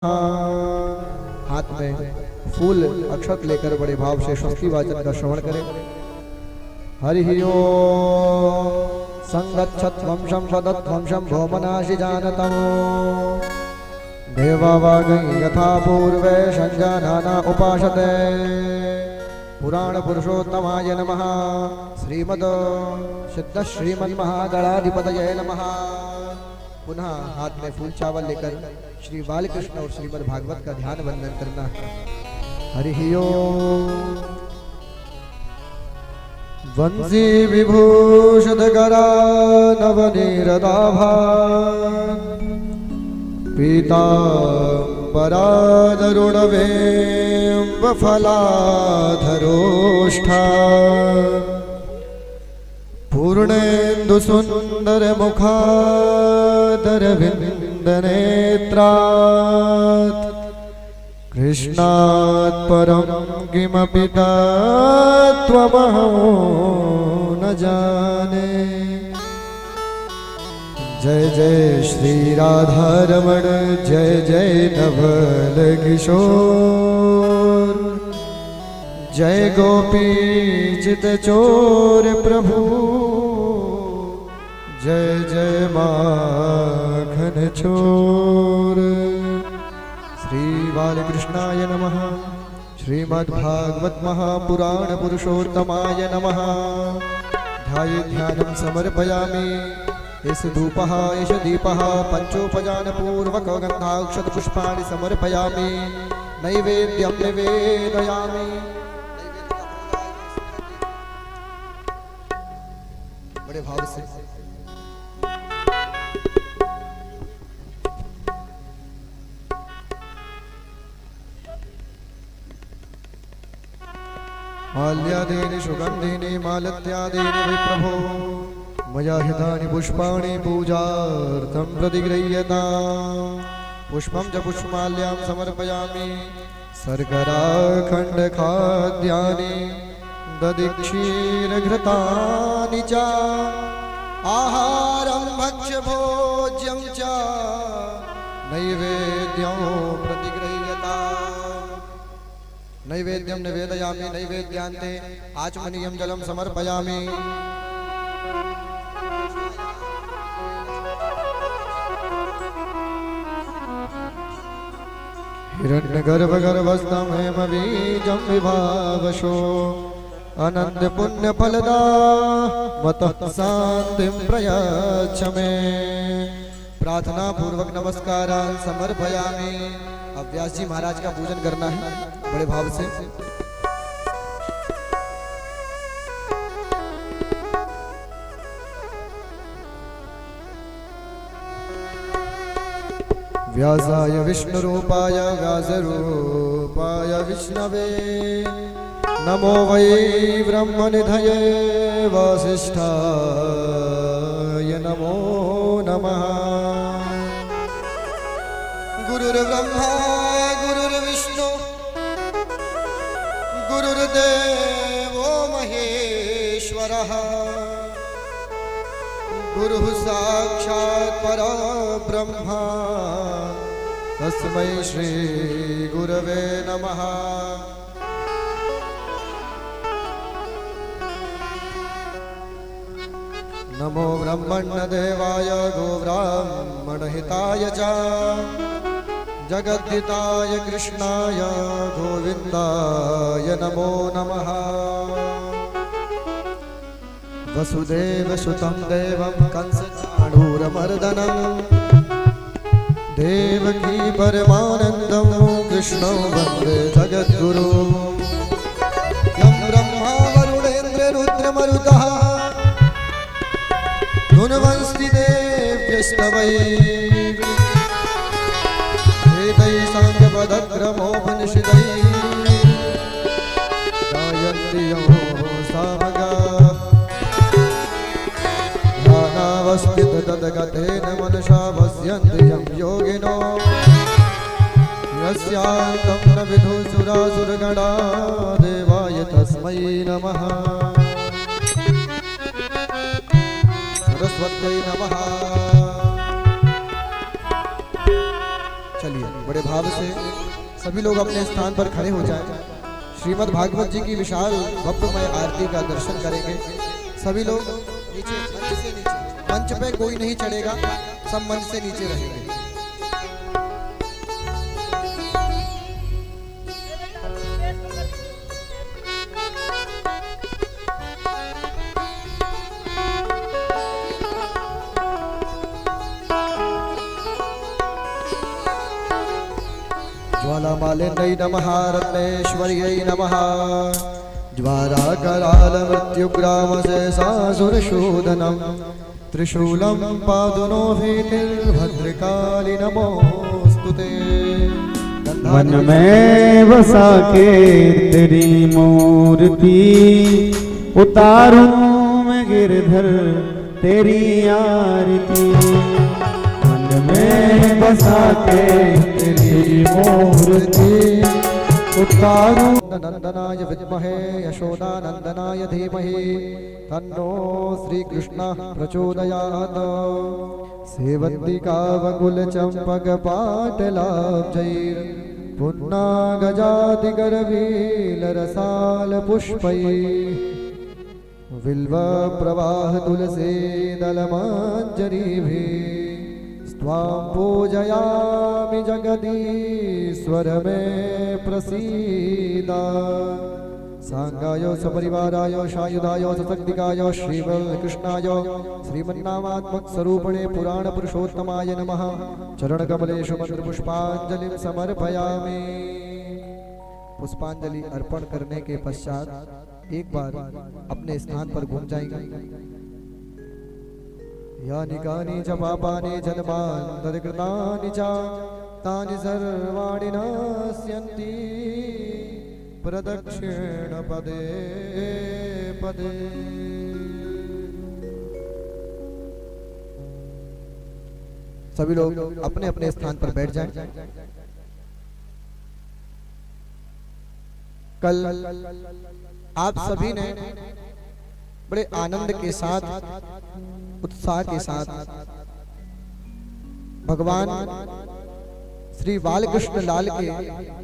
हाथ में फूल अक्षत लेकर बड़े भाव से स्वस्ति वाचन का श्रवण करें। हरि ओम संगच्छत् वंशं सदत् वंशं भौमनाशि जानतम् देवावागं यथा पूर्वे संजानाना उपासते। पुराण पुरुषोत्तमाय नमः। श्रीमद सिद्ध श्रीमद महागणाधिपतये नमः। पुनः हाथ में फूल चावल लेकर श्री बालकृष्ण और श्रीमद् भागवत का ध्यान वंदन करना है। हरि ओम वंशी विभूषितकरा नवनीरदाभा पीताम्बरादरुणवेम्बफलाधरोष्ठा पूर्णेन्दु सुंदर मुखादरविन्दनेत्रात् कृष्णात् परं किमपि तत्त्वमहं न जाने। जय जय श्री राधारमण जय जय नवल किशोर जय गोपी चित चोर प्रभु जय जय माखन चोर। श्री बालकृष्णाय नमः। श्रीमद्भागवत महापुराण पुरुषोत्तमाय नमः। ध्यानं समर्पयामि। एष धूपः एष दीपः पंचोपचान पूर्वक गंधाक्षत पुष्पाणि समर्पयामि। नैवेद्यं निवेदयामि। बड़े भाव से माल्यादीनि सुगंधीनि मालत्यादीनि विप्रभो मया हितानि पुष्पाणि पूजार्थं प्रतिगृह्यताम्। पुष्पं च पुष्पमाल्यां समर्पयामि। शर्कराखण्डखाद्यानि दधिक्षीरघृतानि च आहारं भक्ष्यभोज्यं च नैवेद्यं प्रतिगृह्यताम्। नैवेद्यं निवेदयामि। नैवेद्यान्ते आचमनीयं जलं समर्पयामि। हिरण्यगर्भगर्भस्थं हेमबीजं विभावशो अनन्तपुण्यफलदा मतः शान्तिं प्रयच्छ मे। प्रार्थना पूर्वक नमस्कारान् समर्पयामि। अब व्यास जी महाराज का पूजन करना है बड़े भाव से। व्यासाय विष्णुरूपाय व्यासरूपाय विष्णवे नमो वै ब्रह्मनिधये वसिष्ठाय नमो नमः। गुरुर्ब्रह्मा गुरुर्विष्णु गुरुर्देवो महेश्वरः गुरुः साक्षात् परब्रह्मा तस्मै श्री गुरवे नमः। नमो ब्रह्मण्यदेवाय गोब्राह्मणहिताय च जगद्धिताय कृष्णाय गोविन्दाय नमो नमः। वसुदेवसुतं देवं कंसचाणूरमर्दनं देवकी परमानन्दं कृष्णं वन्दे जगद्गुरुं। यं ब्रह्मा वरुणेन्द्र रुद्रमरुतः गुणवंस्ति देव्यस्तवैः वेदैः साङ्गपदक्रमोपनिषदैः गायन्ति यो सामगाः ध्यानावस्थिततद्गतेन मनसा पश्यन्ति यं योगिनो यस्यान्तं न विदुः सुरासुरगणा देवाय तस्मै नमः। सरस्वत्यै नमः। चलिए बड़े भाव से सभी लोग अपने स्थान पर खड़े हो जाएं। श्रीमद् भागवत जी की विशाल भव्यमय आरती का दर्शन करेंगे। सभी लोग नीचे, मंच से नीचे, मंच पे कोई नहीं चढ़ेगा, सब मंच से नीचे रहेंगे। ज्वालामालिन्यै नमः, रत्नेश्वर्यै नमः। ज्वाराकराल मृत्युग्रामशेषासुरशोधनं त्रिशूलं पादुनो भीतिर्भद्रकाली नमोस्तुते। मन में बसा के तेरी मूर्ति उतारूं मैं गिरधर तेरी आरती। मन में बसा के तेरी मूर्ति उतारूं। नंदनाय विद्महे यशोदानंदनाय धीमहि तन्नो श्रीकृष्णः प्रचोदयात्। सेवन्तिकावकुल चंपक पाटलाब्जैर् पुन्नागजातिगर्भीलरसाल पुष्पैः बिल्व प्रवाह तुलसी दलमाञ्जरीभिः स्वां पूजयामि जगदीश्वर मे प्रसीद। सांगाय सपरिवाराय सायुधाय सशक्तिकाय श्रीबलकृष्णाय श्रीमन्नामात्मक स्वरूपणे पुराण पुरुषोत्तमाय नमः। चरणकमलेषु मंत्रपुष्पांजलिं समर्पयामि। पुष्पांजलि अर्पण करने के पश्चात एक बार अपने स्थान पर घूम जाएंगे। यानि कानि च पापानि जन्मान्तरकृतानि च तानि सर्वाणि नास्यन्ति प्रदक्षिण पदे पदे। सभी लोग अपने अपने स्थान पर बैठ जाएं। कल आप सभी ने बड़े आनंद के साथ, उत्साह के साथ भगवान श्री बालकृष्ण लाल के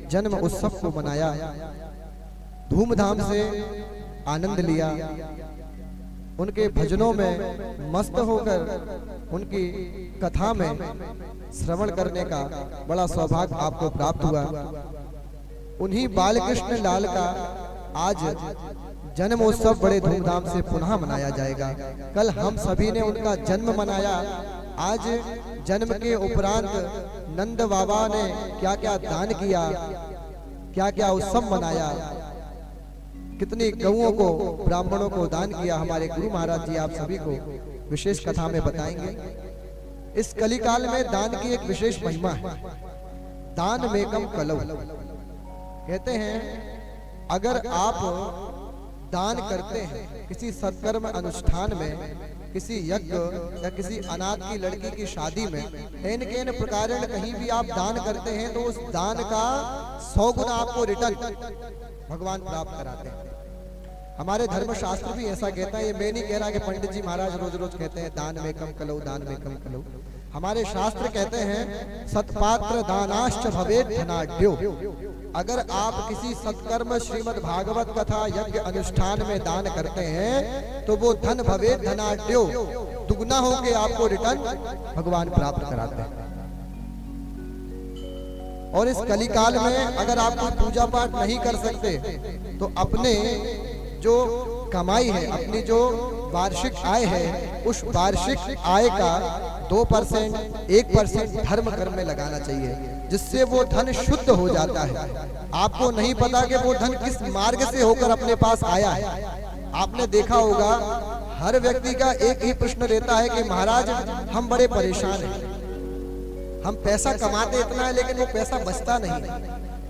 जन्म उत्सव को मनाया, धूमधाम से आनंद लिया, उनके भजनों में मस्त होकर उनकी कथा में श्रवण करने का बड़ा सौभाग्य आपको प्राप्त हुआ। उन्हीं बालकृष्ण लाल का आज जन्म उत्सव बड़े धूमधाम से पुनः मनाया जाएगा। कल हम सभी ने उनका जन्म मनाया, आज जन्म के उपरांत नंद बाबा ने क्या क्या दान किया, क्या क्या उत्सव मनाया, कितनी गौओं को, ब्राह्मणों को दान किया, हमारे गुरु महाराज जी आप सभी को विशेष कथा में बताएंगे। इस कलिकाल में दान की एक विशेष महिमा है। दान में कम कलौ कहते हैं, अगर आप दान करते हैं किसी सत्कर्म अनुष्ठान में, किसी यज्ञ या किसी अनाथ की लड़की की शादी में, इन प्रकार कहीं भी आप दान करते हैं तो उस दान का 100 गुना आपको रिटर्न भगवान प्राप्त कराते हैं। हमारे धर्मशास्त्र भी ऐसा कहता है। ये मैं नहीं कह रहा कि पंडित जी महाराज रोज रोज कहते हैं दान में कम कलो, दान में कम कलो। हमारे शास्त्र कहते हैं सत्पात्र दानाश्च भवेत् धनाढ्यो। अगर आप किसी सत्कर्म श्रीमद् भागवत कथा यज्ञ अनुष्ठान में दान करते हैं तो वो धन भवेत् धनाढ्यो, दुगना होके आपको रिटर्न भगवान प्राप्त कराते हैं। और इस कलिकाल में अगर आप कोई पूजा पाठ नहीं कर सकते तो अपने जो कमाई है, अपनी जो वार्षिक आय है, उस वार्षिक आय का 2%, 1% धर्म कर्म में लगाना चाहिए, जिससे वो धन शुद्ध हो जाता है। आपको नहीं पता कि वो धन किस मार्ग से होकर अपने पास आया है। आपने देखा होगा हर व्यक्ति का एक ही प्रश्न रहता है कि महाराज हम बड़े परेशान हैं, हम पैसा कमाते इतना है लेकिन वो पैसा बचता नहीं,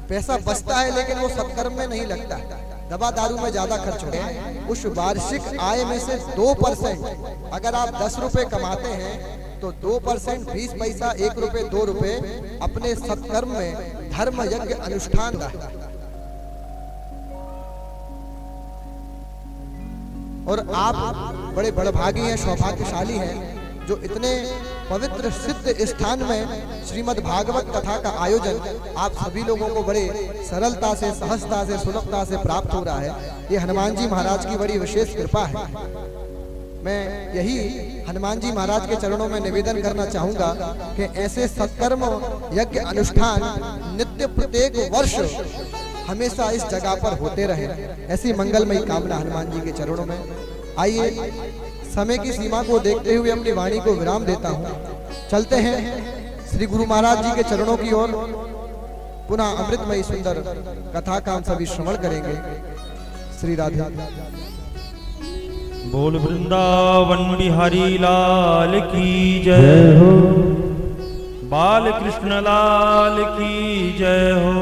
पैसा बचता है लेकिन वो सत्कर्म में नहीं लगता, दवा दारू में ज्यादा खर्च हो रहा है। उस वार्षिक आय में से 2% अगर आप 10 रुपए कमाते हैं तो 2%, 20 पैसा, 1 रुपए, 2 रुपए अपने सत्कर्म में धर्म यज्ञ अनुष्ठान का। और आप बड़े बड़भागी हैं, सौभाग्यशाली हैं जो इतने पवित्र सिद्ध स्थान में श्रीमद् भागवत कथा का आयोजन आप सभी लोगों को बड़े सरलता से, सहजता से, सुलभता से प्राप्त हो रहा है। ये हनुमान जी महाराज की बड़ी विशेष कृपा है। मैं यही हनुमान जी महाराज के चरणों में निवेदन करना चाहूंगा कि ऐसे सत्कर्म यज्ञ अनुष्ठान नित्य प्रत्येक वर्ष हमेशा इस जगह पर होते रहे, ऐसी मंगलमयी कामना हनुमान जी के चरणों में। आइए समय की सीमा को देखते हुए अपनी वाणी को विराम देता हूँ। चलते हैं श्री गुरु महाराज जी के चरणों की ओर। पुनः अमृतमयी सुंदर कथा का हम सभी श्रवण करेंगे। श्री राधे। बोल वृंदावन बिहारी लाल की जय जय हो। बाल कृष्ण लाल की जय हो।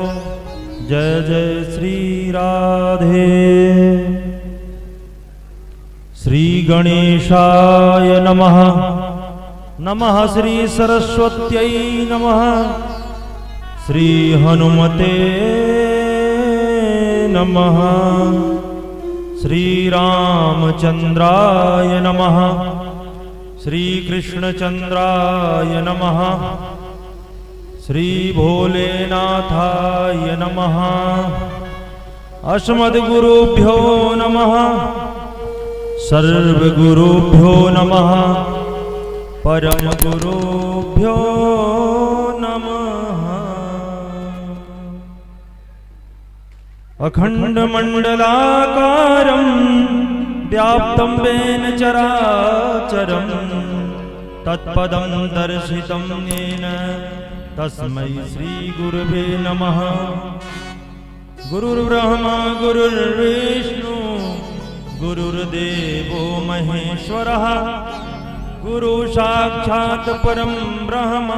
जय जय श्री राधे। श्री गणेशाय नमः। नमः श्री सरस्वत्यै नमः। श्री हनुमते नमः। श्री रामचंद्राय नमः। श्री कृष्णचंद्राय नमः। श्री भोलेनाथाय नमः। अस्मद्गुरुभ्यो नमः। सर्वगुरुभ्यो नमः। परमगुरुभ्यो नमः। अखण्डमण्डलाकारं व्याप्तं येन चराचरं तत्पदं दर्शितं येन तस्मै श्रीगुरुवे नमः। गुरुर्ब्रह्मा गुरुर्विष्णु गुरुर्देवो महेश्वरः। गुरु साक्षात् परं ब्रह्म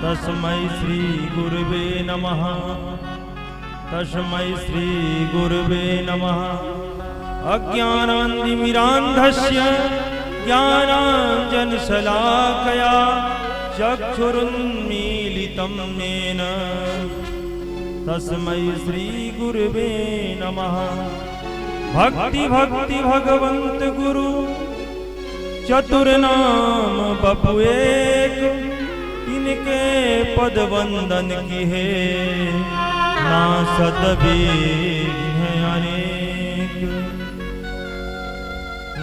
तस्मै श्रीगुरुवे नमः। तस्मै श्री गुरुवे नमः। अज्ञानान्तिमिरान्धस्य ज्ञानाञ्जनशलाकया चक्षुरुन्मीलितं येन तस्मै श्री गुरुवे नमः। भक्ति भक्ति भगवंत गुरु चतुर्नाम बपु एक। इनके पद वंदन की है ना सतवेग है अनेक।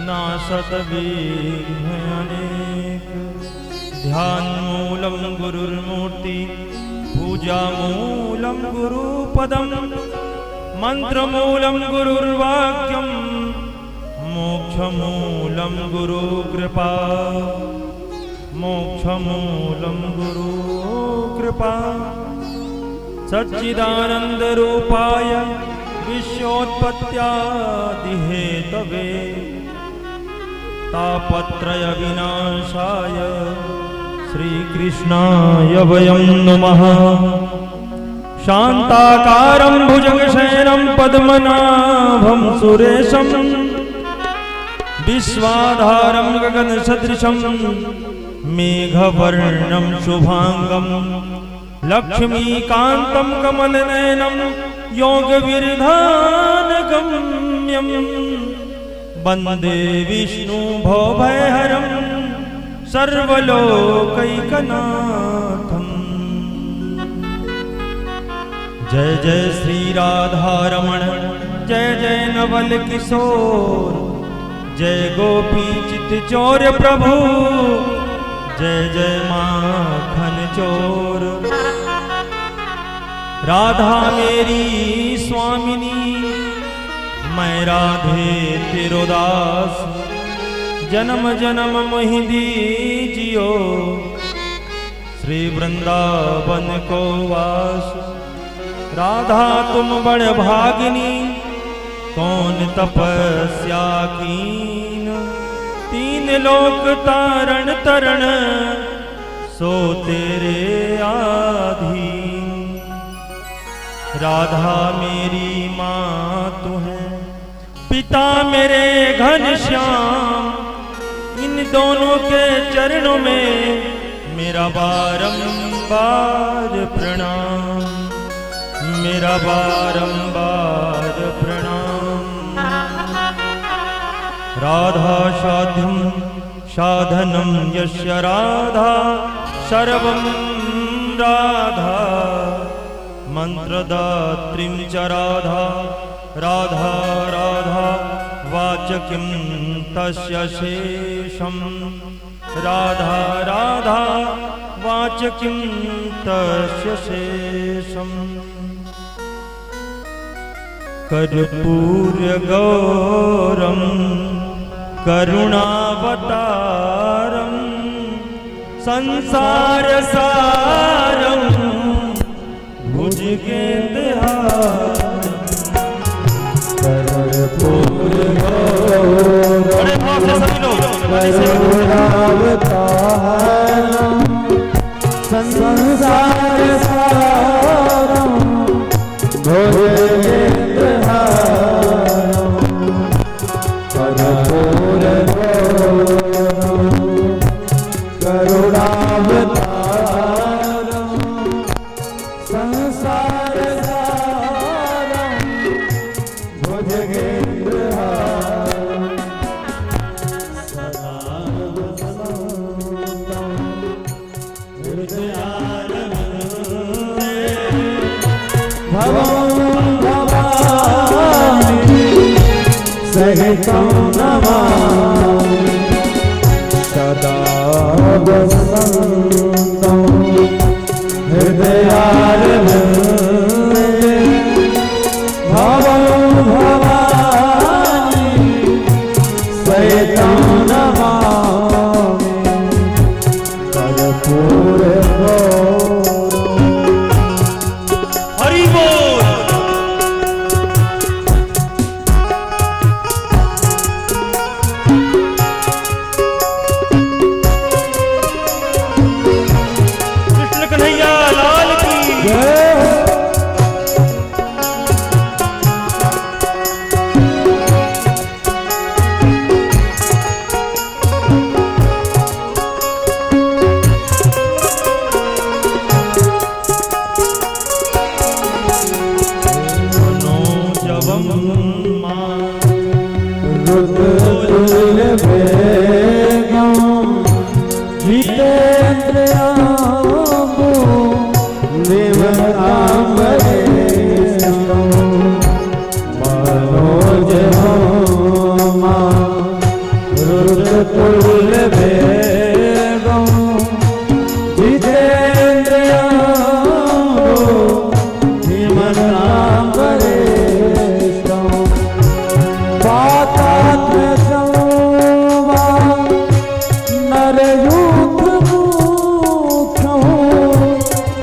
ना सतवेग है अनेक। ध्यान मूलम गुरुर्मूर्ति पूजा मूलम गुरुपदम। मंत्र मूलम गुरुर्वाक्यम मोक्ष मूलम गुरु कृपा। मोक्ष मूलम गुरु कृपा। सच्चिदानंद रूपाय विश्वोत्पत्त्यादि हेतवे तापत्रय विनाशाय श्रीकृष्णाय वयं नमः। शान्ताकारं भुजगशयनं पद्मनाभं सुरेशं विश्वाधारं गगनसदृशं मेघवर्णं शुभांगं लक्ष्मीकान्तं कमलनयनं योगविरधानगम्यं वन्दे विष्णु भवभयहरं सर्वलोकैकनाथम्। जय जय श्री राधारमण जय जय नवल किशोर। जय गोपी चित चोर प्रभु जय जय माखन चोर। राधा मेरी स्वामिनी मैं राधे तेरो दास। जन्म जन्म मोहि दीजियो श्री वृंदावन को वास। राधा तुम बड़ भागिनी कौन तपस्या कीन। तीन लोक तारण तरण सो तेरे आधीन। राधा मेरी माँ तू है पिता मेरे घनश्याम। इन दोनों के चरणों में मेरा बारंबार प्रणाम। मेरा बारंबार प्रणाम। राधा साध्यं साधनं यस्य राधा सर्वं राधा मन्त्रदात्रीं च राधा राधा राधा वाचकीं तस्य शेषं राधा राधा वाचकीं तस्य शेषम् कर्पूरगौरं करुणावतारं संसारसारं भुजगेन्द्रहारं करुणावतारं संसारसारं भुजगेन्द्रहारं करुणावतारं संसारसारं भुजगेन्द्रहारं सदा वसन्तं हृदयारविन्दे भवं भवानि सहितं नमामि सदा वसन्तं हृदयारविन्दे भवं भवानि सहितं नमामि कर्पूरगौरं हरि बोल। कृष्ण कन्हैया लाल की मनोजवं मां रुद्रतुल्यवेगं जितेन्द्रियाम्बु निवताम्बरेशं मनोजवं मां रुद्रतुल्यवेगं जितेन्द्रियाम्बु निवताम्बरेशं पातात्म्यं वा नरयूथमुख्यं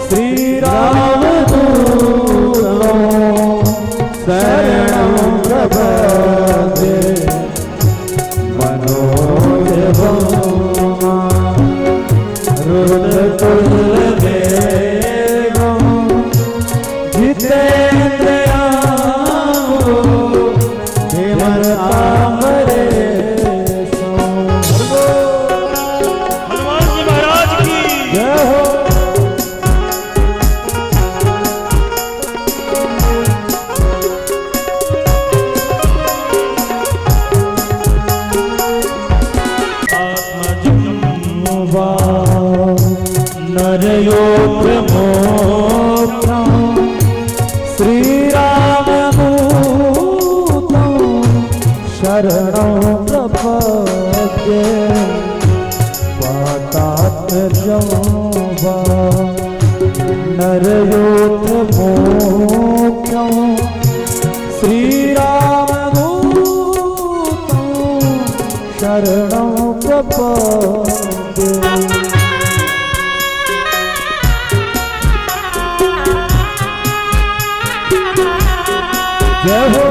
श्रीरामदूतं शरणं प्रपद्ये मनोजवं रुद्रतुल्यवेगं जितेन्द्रियाम्बु निवताम्बरेशं हनुमान जी महाराज की जय हो आत्मजं वा नरयोग्यमोक्षं श्रीरामदूतं शरणं प्रपद्ये पातात्म्यं वा नरयोग्यमोक्षं श्रीरामदूतं शरणं प्रपद्ये जय हो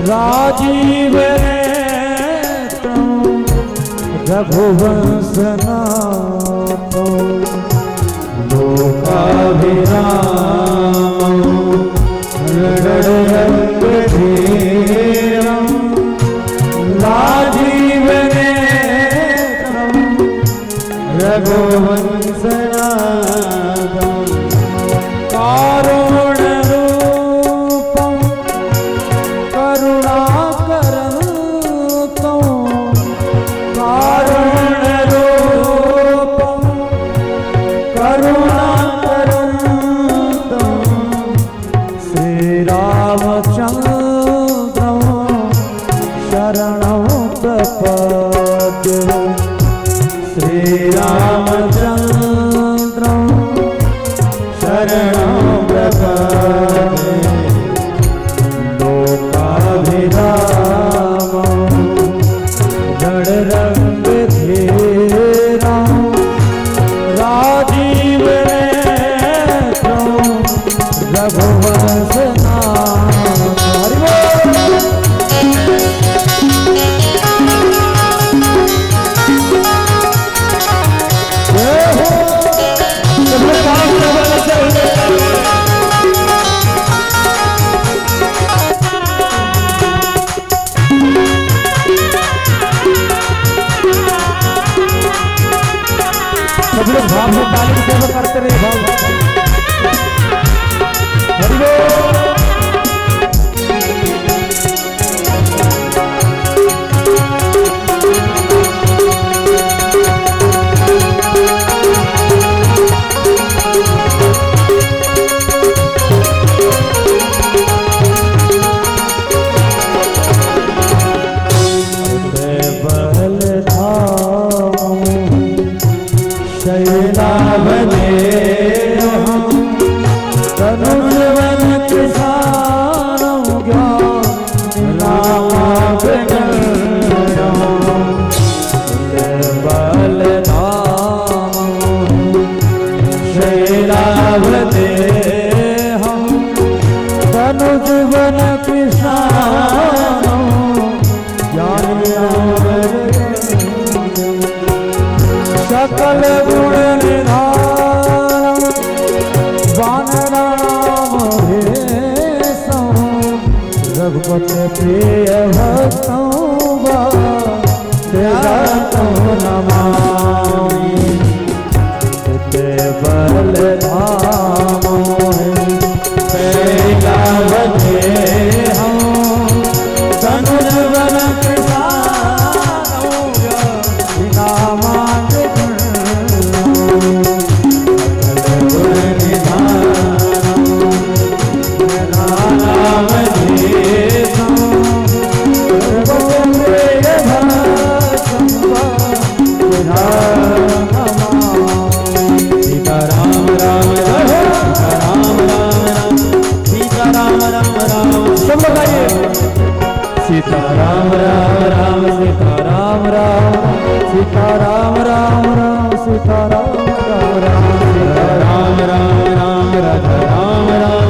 राजीव नेत्रं रघुवंशनाथो लोकाभिरामं रणरङ्गधीरं राजीव नेत्रं रघुवंशनाथं कारुण्यरूपं करुणाकरं कारुण्यरूपं करुणाकरं श्रीरामचन्द्रं शरणं प्रपद्ये श्रीरामचन्द्रं शरणं प्रपद्ये लोकाभिरामं रणरङ्गधीरं राजीवनेत्रं रघुवंशनाथं हरि सब लोग भाव में ताली की सेवा करते रहे भाव हरि बोल। सकल गुण निधानम वानराम भेषं रघुपति प्रिय भक्तं वंदे नमामि ते बलधाम कैलावते हम धनुर्वन सीताराम राम राम सीताराम राम सीताराम राम राम सीताराम राम राम सीताराम राम राम राजा राम राम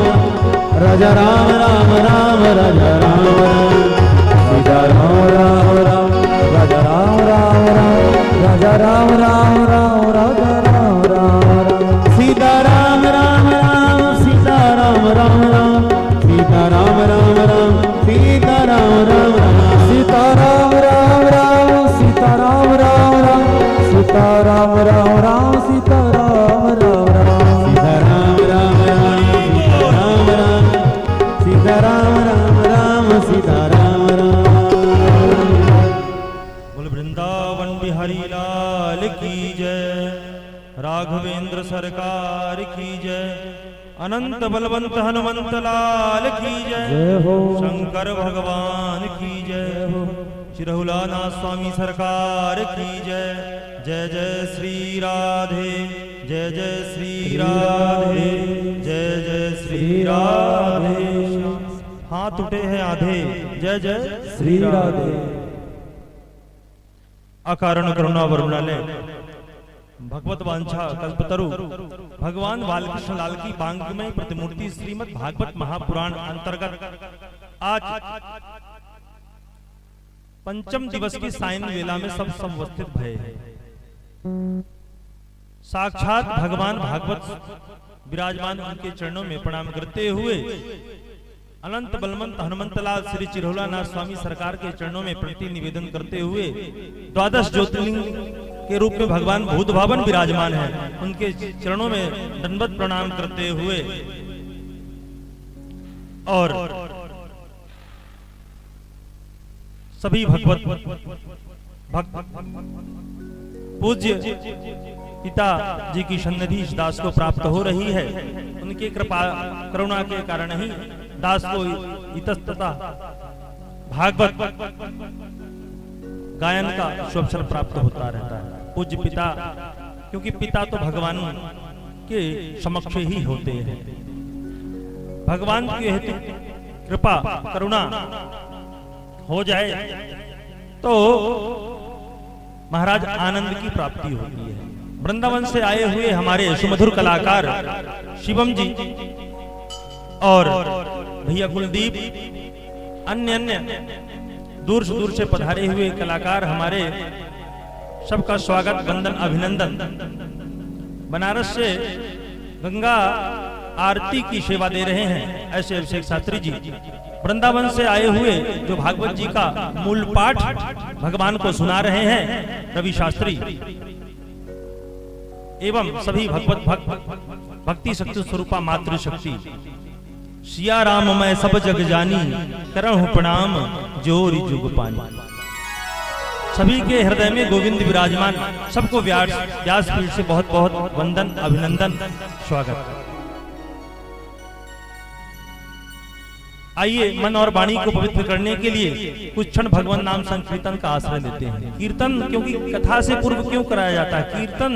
राजा राम राम राम राजा राम राम सीताराम राम राम राजा राम राम राम राजा राम राम राम राजा राम राम सीताराम राम राम सीताराम राम राम सीताराम राम राम सीताराम राम राम सीताराम राम राम सीताराम राम राम सीताराम राम राम सीताराम राम राम सीताराम राम राम सीताराम राम राम सीताराम राम। बोल वृंदावन बिहारी लाल की जय, राघवेंद्र सरकार की जय, अनंत बलवंत हनुमंत लाल की जय, शंकर भगवान की जय, शिरहुलानाथ स्वामी सरकार की जय। जय जय श्री राधे, जय जय श्री राधे, जय जय श्री राधे। हाथ उठे हैं आधे, जय जय श्री राधे। अकारण करुणा वरुणालय भगवत वांछा कल्पतरु भगवान बालकृष्ण लाल की बांग्मय प्रतिमूर्ति श्रीमद् भागवत महापुराण अंतर्गत आज पंचम दिवस की सायं वेला में सब उपस्थित भय है। साक्षात भगवान भागवत विराजमान उनके चरणों में प्रणाम करते हुए अनंत बलवंत हनुमंतलाल श्री चिरहुलानाथ स्वामी सरकार के चरणों में प्रति निवेदन करते हुए 12 ज्योतिर्लिंग के रूप में भगवान भूत भावन विराजमान है, उनके चरणों में दंडवत प्रणाम करते हुए और सभी भक्त पूज्य पिता जी की सन्निधि इस दास को प्राप्त हो रही है। उनकी कृपा करुणा के कारण ही दास को इतस्तता भागवत गायन का अवसर प्राप्त होता रहता है। पूज्य पिता, क्योंकि पिता तो भगवान के समक्ष ही होते हैं। भगवान के हेतु कृपा करुणा हो जाए तो महाराज आनंद की प्राप्ति होती है। वृंदावन से आए हुए हमारे सुमधुर कलाकार शिवम जी और भैया कुलदीप, अन्य दूर से पधारे हुए कलाकार हमारे सबका स्वागत वंदन अभिनंदन। बनारस से गंगा आरती की सेवा दे रहे हैं ऐसे अभिषेक शास्त्री जी। वृंदावन से आए हुए जो भागवत जी का मूल पाठ भगवान को सुना रहे हैं रवि शास्त्री, एवं सभी भगवत भक्ति शक्ति स्वरूपा मातृशक्ति सिया राम मैं सब जग जानी करहु प्रणाम जोरी जुग पानी। सभी के हृदय में गोविंद विराजमान, सबको व्यासपीठ से बहुत बहुत वंदन अभिनंदन स्वागत। आइए मन और वाणी को पवित्र करने के लिए कुछ क्षण भगवान नाम संकीर्तन का आश्रय लेते हैं। कीर्तन क्योंकि कथा से पूर्व क्यों कराया जाता है? कीर्तन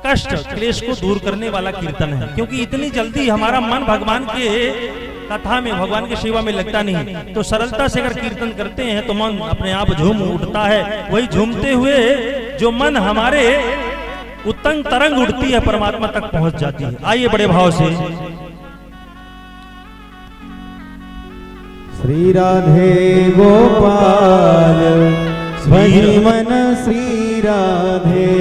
कष्ट क्लेश को दूर करने वाला कीर्तन है, क्योंकि इतनी जल्दी हमारा मन भगवान के कथा में भगवान की सेवा में लगता नहीं। तो सरलता से अगर कीर्तन करते हैं तो मन अपने आप झूम उठता है। वही झूमते हुए जो मन हमारे उत्तंग तरंग उठती है, परमात्मा तक पहुंच जाती है। आइए बड़े भाव से श्री राधे गोपाल भज मन श्री राधे,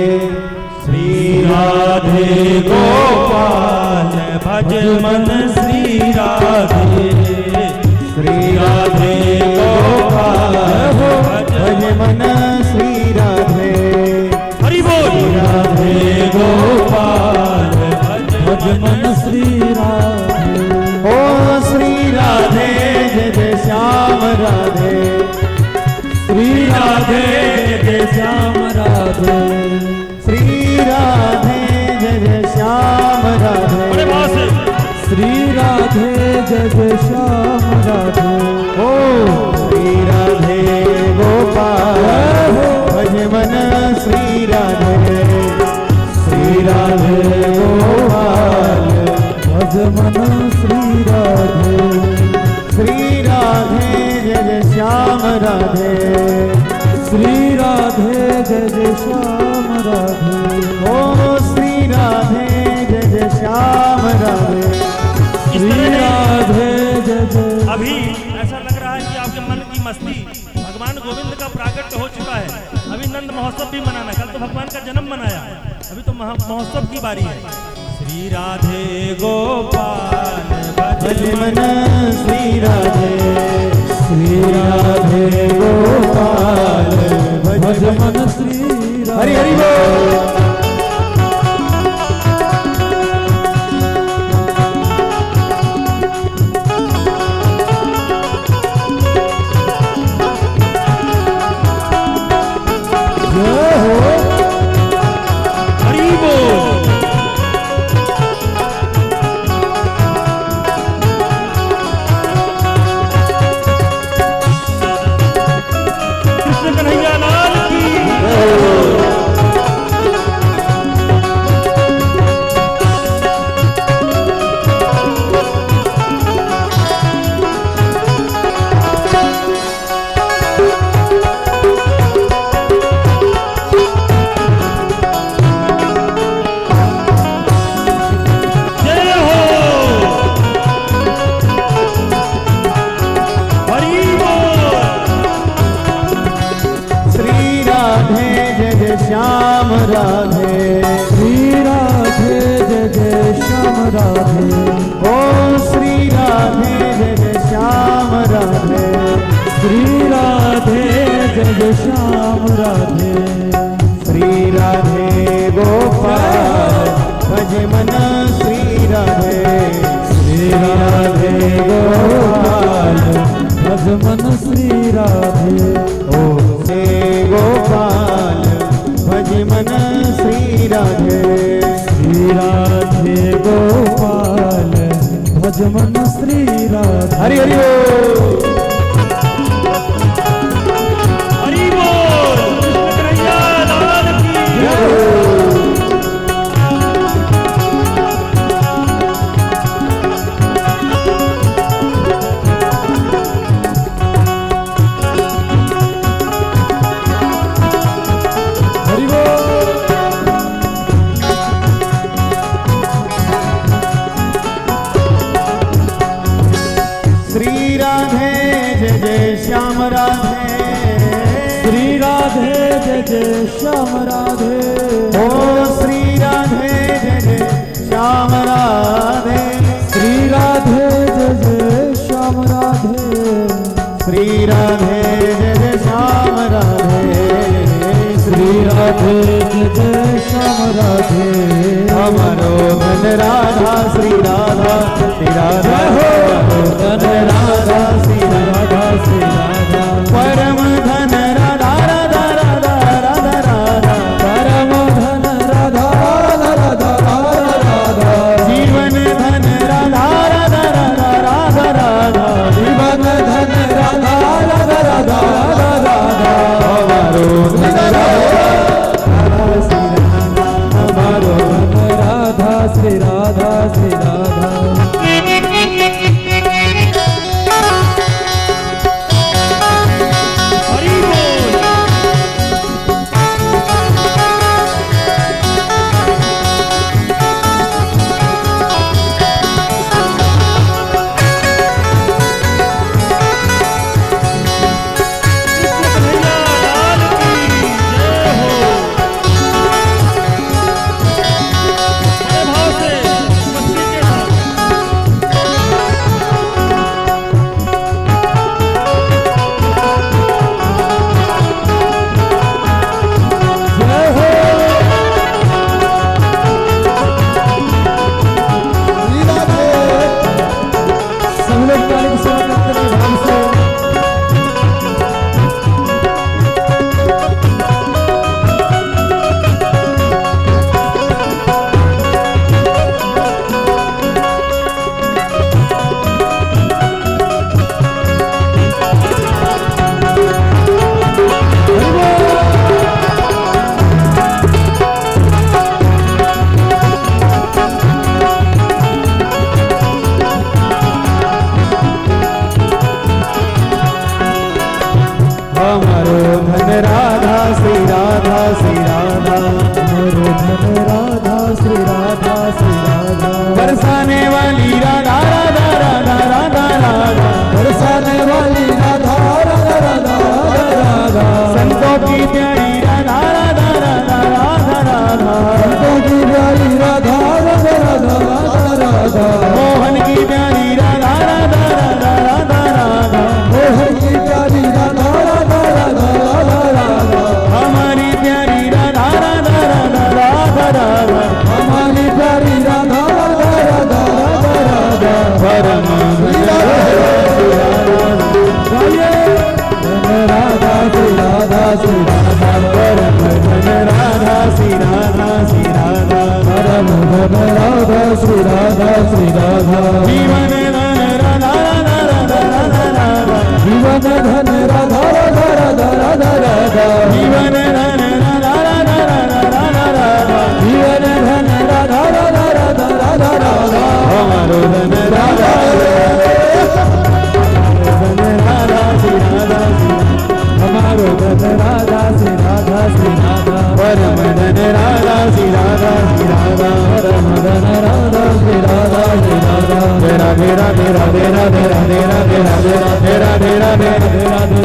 श्री राधे गोपाल भज मन श्री राधे, श्री राधे गोपाल भज मन श्री राधे। हरि बोल। राधे गोपाल भज मन श्री राधे। ओ श्री राधे जय जय श्याम राधे, श्री राधे जय जय श्याम राधे, श्री राधे जय जय श्याम राधे, श्री राधे जय जय श्याम राधे। ओ श्री राधे गोपाल भज मन श्री राधे, श्री राधे गोपाल भज मन श्री राधे, श्री राधे जय जय श्याम राधे, श्री राधे जय जय श्याम राधे। ओ श्री राधे जय जय श्याम राधे, श्री राधे जय जय। अभी ऐसा लग रहा है कि आपके मन की मस्ती भगवान गोविंद का प्राकट्य हो चुका है। अभी नंद महोत्सव भी मनाना, कल तो भगवान का जन्म मनाया, अभी तो महोत्सव की बारी है। श्री राधे गोपाल भज मन श्री राधे, श्री राधे गोपाल भज मन श्री राधे। हरि हरि बोल। राधे श्री राधे जय जय श्याम राधे ओ श्री राधे जय जय श्याम राधे श्री राधे जय जय श्याम राधे श्री राधे गोपाल भज मन श्री राधे श्री राधे गोपाल भज मन श्री राधे ओ हे गोपाल भज मन श्री राधे श्री राधे गोपाल भज मन श्री राधे हरि हरि हरि बोल कृष्ण कन्हैया लाल की जय। श्री राधे जय जय श्याम राधे श्री राधे जय जय श्याम राधे ओ श्री राधे जय जय श्याम राधे श्री राधे जय जय श्याम राधे श्री राधे जय जय श्याम राधे श्री राधे जय जय श्याम राधे हमारो धन राधा श्री राधा हो धन राधा श्री राधा परम धन राधा राधा राधा राधा राधा परम धन राधा राधा राधा राधा जीवन धन राधा राधा राधा राधा राधा जीवन धन राधा राधा राधा राधा राधा हमारो धन राधा श्री राधा हमारो धन राधा श्री राधा श्री राधा हरि बोल कृष्ण कन्हैया लाल की जय हो। बड़े भाव से मस्ती के साथ जय हो श्री राधे सब लोग ताली के साथ करते हैं भाव से हमारो धन राधा श्री राधा श्री राधा हमारो धन राधा श्री राधा श्री राधा बरसाने वाली राधा राधा राधा राधा राधा बरसाने वाली राधा राधा राधा राधा संतों की प्यारी राधा राधा राधा राधा राधा संतों की प्यारी राधा राधा राधा राधा राधा मोहन की प्यारी राधा राधा राधा राधा राधा मोहन की प्यारी राधा राधा राधा राधा राधा हमारी प्यारी राधा राधा राधा राधा राधा हमारी प्यारी राधा राधा राधा राधा राधा परम राधा श्री राधा श्री राधा परम धन राधा श्री राधा श्री राधा परम धन राधा श्री राधा श्री राधा जीवन धन राधा राधा राधा राधा राधा जीवन धन राधा राधा राधा राधा राधा जीवन धन राधा राधा राधा राधा राधा जीवन धन राधा राधा राधा राधा राधा हमारो धन राधा धन राधा श्री राधा हमारो धन राधा श्री राधा श्री राधा परम धन राधा श्री राधा श्री राधा परम धन राधा श्री राधा श्री राधा तेरा तेरा तेरा तेरा तेरा तेरा तेरा तेरा तेरा तेरा तेरा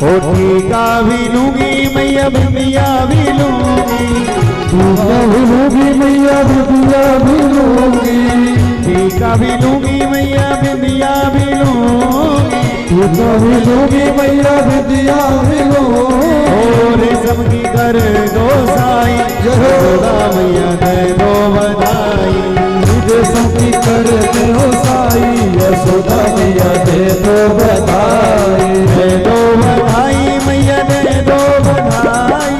ओ टीका भी लूंगी मैया बिंदिया भी लूंगी, टीका भी लूंगी मैया बिंदिया भी लूंगी, टीका भी लूंगी मैया बिंदिया भी लूंगी, टीका भी लूंगी मैया बिंदिया भी लूंगी। ओ रेशम की कर दो साई यशोदा मैया दे दो बधाई, रेशम की कर दो साई यशोदा मैया दे दो बधाई, दे दो बधाई मैया दे दो बधाई,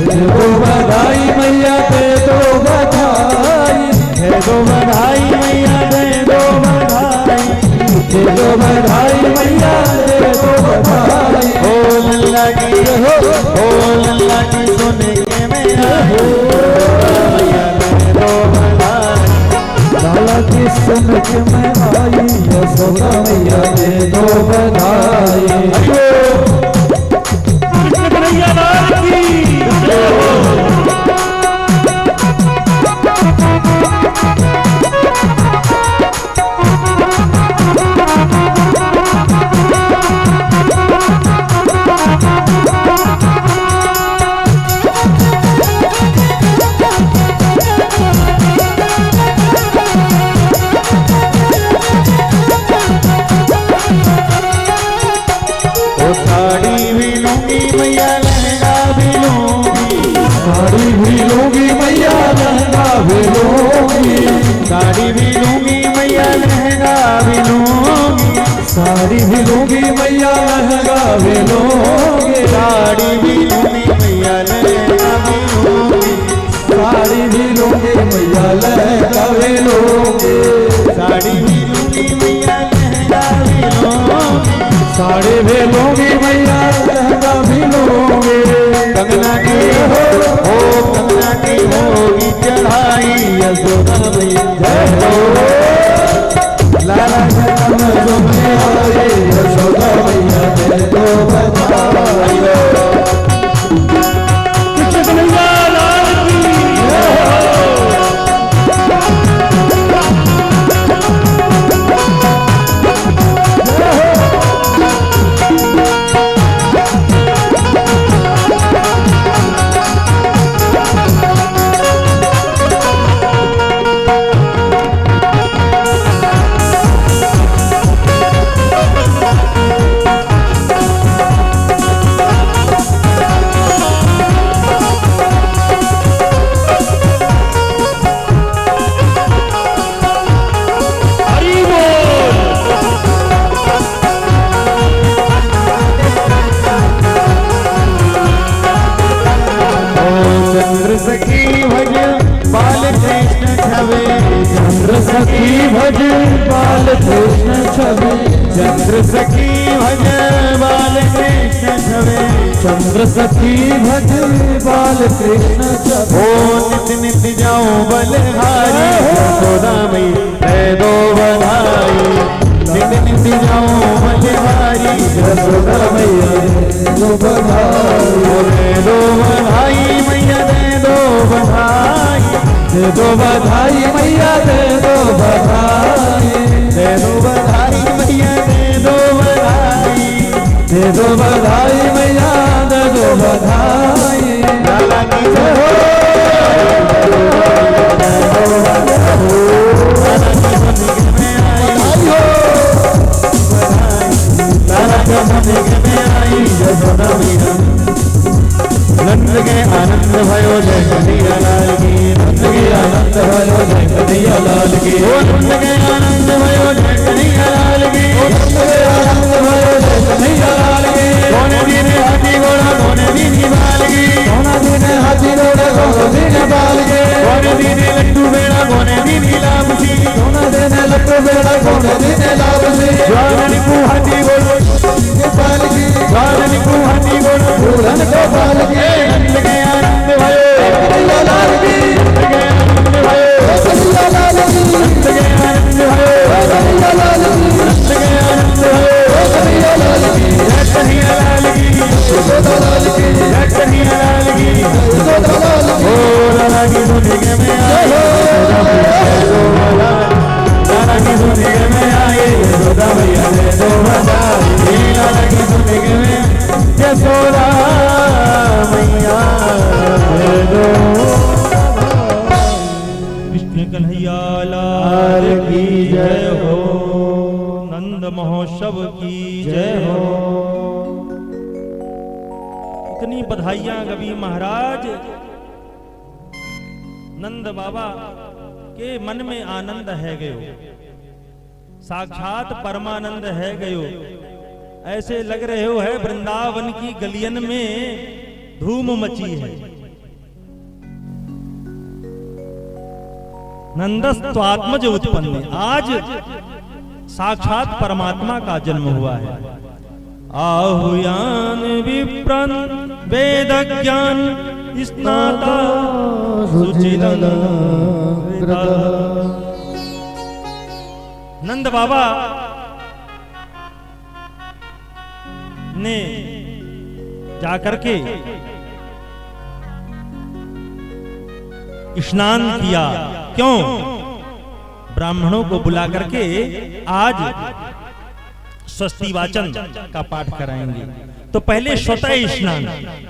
दे दो बधाई मैया दे दो बधाई, दे दो बधाई मैया दे दो बधाई, दे दो बधाई मैया दे दो बधाई। ओ लल्ला की ओ लल्ला की सोने के मैया मैया दे दो बधाई, लाला की सुन के मैं आई यशोदा मैया दे दो बधाई। साड़ी भी लूंगी मैया लहंगा भी लूंगी, साड़ी भी लूंगी मैया लहंगा भी लूंगी, साड़ी भी लूंगी मैया लहंगा भी लूंगी, साड़ी भी लूंगी मैया लहंगा भी लूंगी, साड़ी भी लूंगी मैया लहंगा भी लूंगी, साड़ी भी लूंगी मैया लहंगा भी लूंगी, साड़ी भी लूंगी मैया लहंगा भी लूंगी, साड़ी भी लूंगी मैया लहंगा भी लूंगी। कंगना की हो कंगना की होगी चढ़ाई यशोदा मैया जय हो, लाला जन्म सुनने आए यशोदा मैया दे दो बधाई। सखी भज बाल कृष्ण छवे, चंद्र सखी भज बाल कृष्ण छवे, चंद्र सखी भज बाल कृष्ण छवे, चंद्र सखी भज बाल कृष्ण छवे। ओ नित नित जाऊं बलहारी यशोदा मैया दे दो बधाई, नित नित जाऊं बलहारी यशोदा मैया दे दो बधाई, दे दो बधाई मैया दे दो बधाई, दे दो बधाई मैया दे दो बधाई, दे दो बधाई मैया दे दो बधाई, दे दो बधाई मैया दे दो बधाई। लाला की जय हो, लाला की सुनने में आई हो बधाई, लाला की सुनने में आई यशोदा मैया। नंद के आनंद भयो जय कन्हैया लाल की, नंद के आनंद भयो जय कन्हैया लाल की, ओ नंद के आनंद भयो जय कन्हैया लाल की, ओ नंद के आनंद भयो जय कन्हैया लाल की। कोने दिन हाथी घोड़ा कोने दिन बाल की, कोने दिन हाथी घोड़ा कोने दिन बाल की, कोने दिन लड्डू बेड़ा कोने दिन लाभ सी, कोने दिन लड्डू बेड़ा कोने दिन लाभ सी। ज्वालन को हाथी घोड़ा बाल की, ज्वालन को हाथी घोड़ा फूलन को बाल की। नंद के आनंद भयो कन्हैया लाल की, नंद के आनंद भयो कन्हैया लाल की, नंद के आनंद भयो कन्हैया लाल की, नंद के आनंद भयो कन्हैया लाल की। जय कन्हैया लाल की, यशोदा लाल की, जय कन्हैया लाल की, यशोदा लाल की। ओ लाला की सुनने में आई लाला की सुनने में आई यशोदा मैया दे दो बधाई, लाला की सुनने में महोत्सव की जय हो। इतनी बधाइयां कवि महाराज। नंद बाबा के मन में आनंद है गयो, साक्षात परमानंद है गयो। ऐसे लग रहे हो है वृंदावन की गलियन में धूम मची है। नंदस्त्वात्मज उत्पन्न, आज साक्षात परमात्मा का जन्म हुआ है। आहुयान विप्रन वेद ज्ञान स्नाता सुचिरन। नंद बाबा ने जाकर के स्नान किया। क्यों? ब्राह्मणों को बुला करके आज स्वस्ति वाचन का पाठ कराएंगे। तो पहले स्वतः स्नान।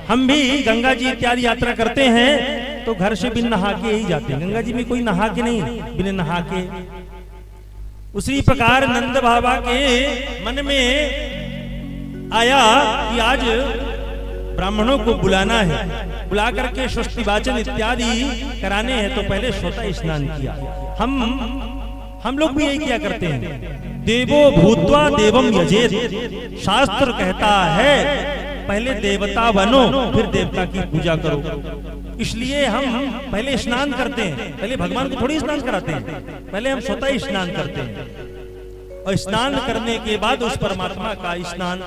हम भी गंगा जी इत्यादि यात्रा करते हैं तो घर से बिन नहा के ही जाते हैं। गंगा जी में कोई नहा के नहीं, बिन नहा के। उसी प्रकार नंद बाबा के मन में आया कि आज ब्राह्मणों को बुलाना है, बुला करके स्वस्ति वाचन इत्यादि कराने हैं। तो पहले स्वतः स्नान किया। हम लोग भी यही किया करते हैं। देवो भूत्वा देवम यजेत, शास्त्र कहता है पहले देवता बनो फिर देवता की पूजा करो। इसलिए हम पहले स्नान करते हैं। पहले भगवान को थोड़ी स्नान कराते हैं, पहले हम स्वतः स्नान करते हैं। और स्नान करने के बाद उस परमात्मा का स्नान,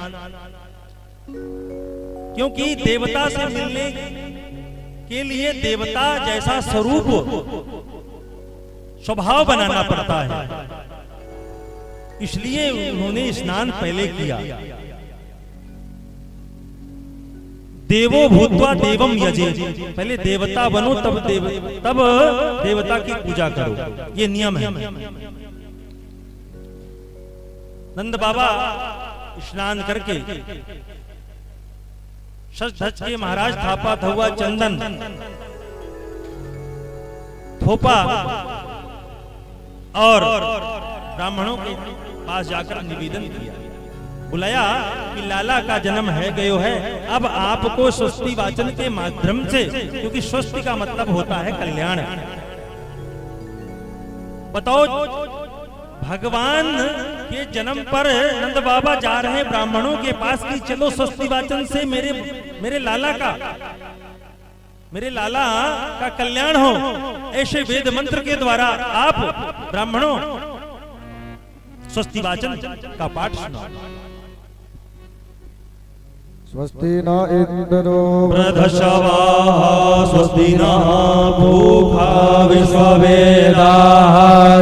क्योंकि देवता से मिलने के लिए देवता जैसा स्वरूप स्वभाव बनाना पड़ता है। इसलिए उन्होंने स्नान पहले किया। देवो भूत्वा देवम यजेत, पहले देवता बनो तब देवता की पूजा करो। ये नियम है। नंद बाबा स्नान करके सच धज के महाराज थापा हुआ चंदन थोपा और ब्राह्मणों के पास जाकर निवेदन किया, बुलाया कि लाला का जन्म है गयो है। अब आपको स्वस्ति वाचन के माध्यम से, क्योंकि स्वस्ति का मतलब होता है कल्याण, बताओ भगवान के जन्म पर नंद बाबा जा रहे ब्राह्मणों के पास कि चलो स्वस्ति वाचन से मेरे लाला का कल्याण हो। ऐसे वेद मंत्र के द्वारा आप ब्राह्मणों स्वस्ति वाचन का पाठ सुनाओ। स्वस्ति न इंद्रो वृधशवाः स्वस्ति नः पूषा विश्ववेदाः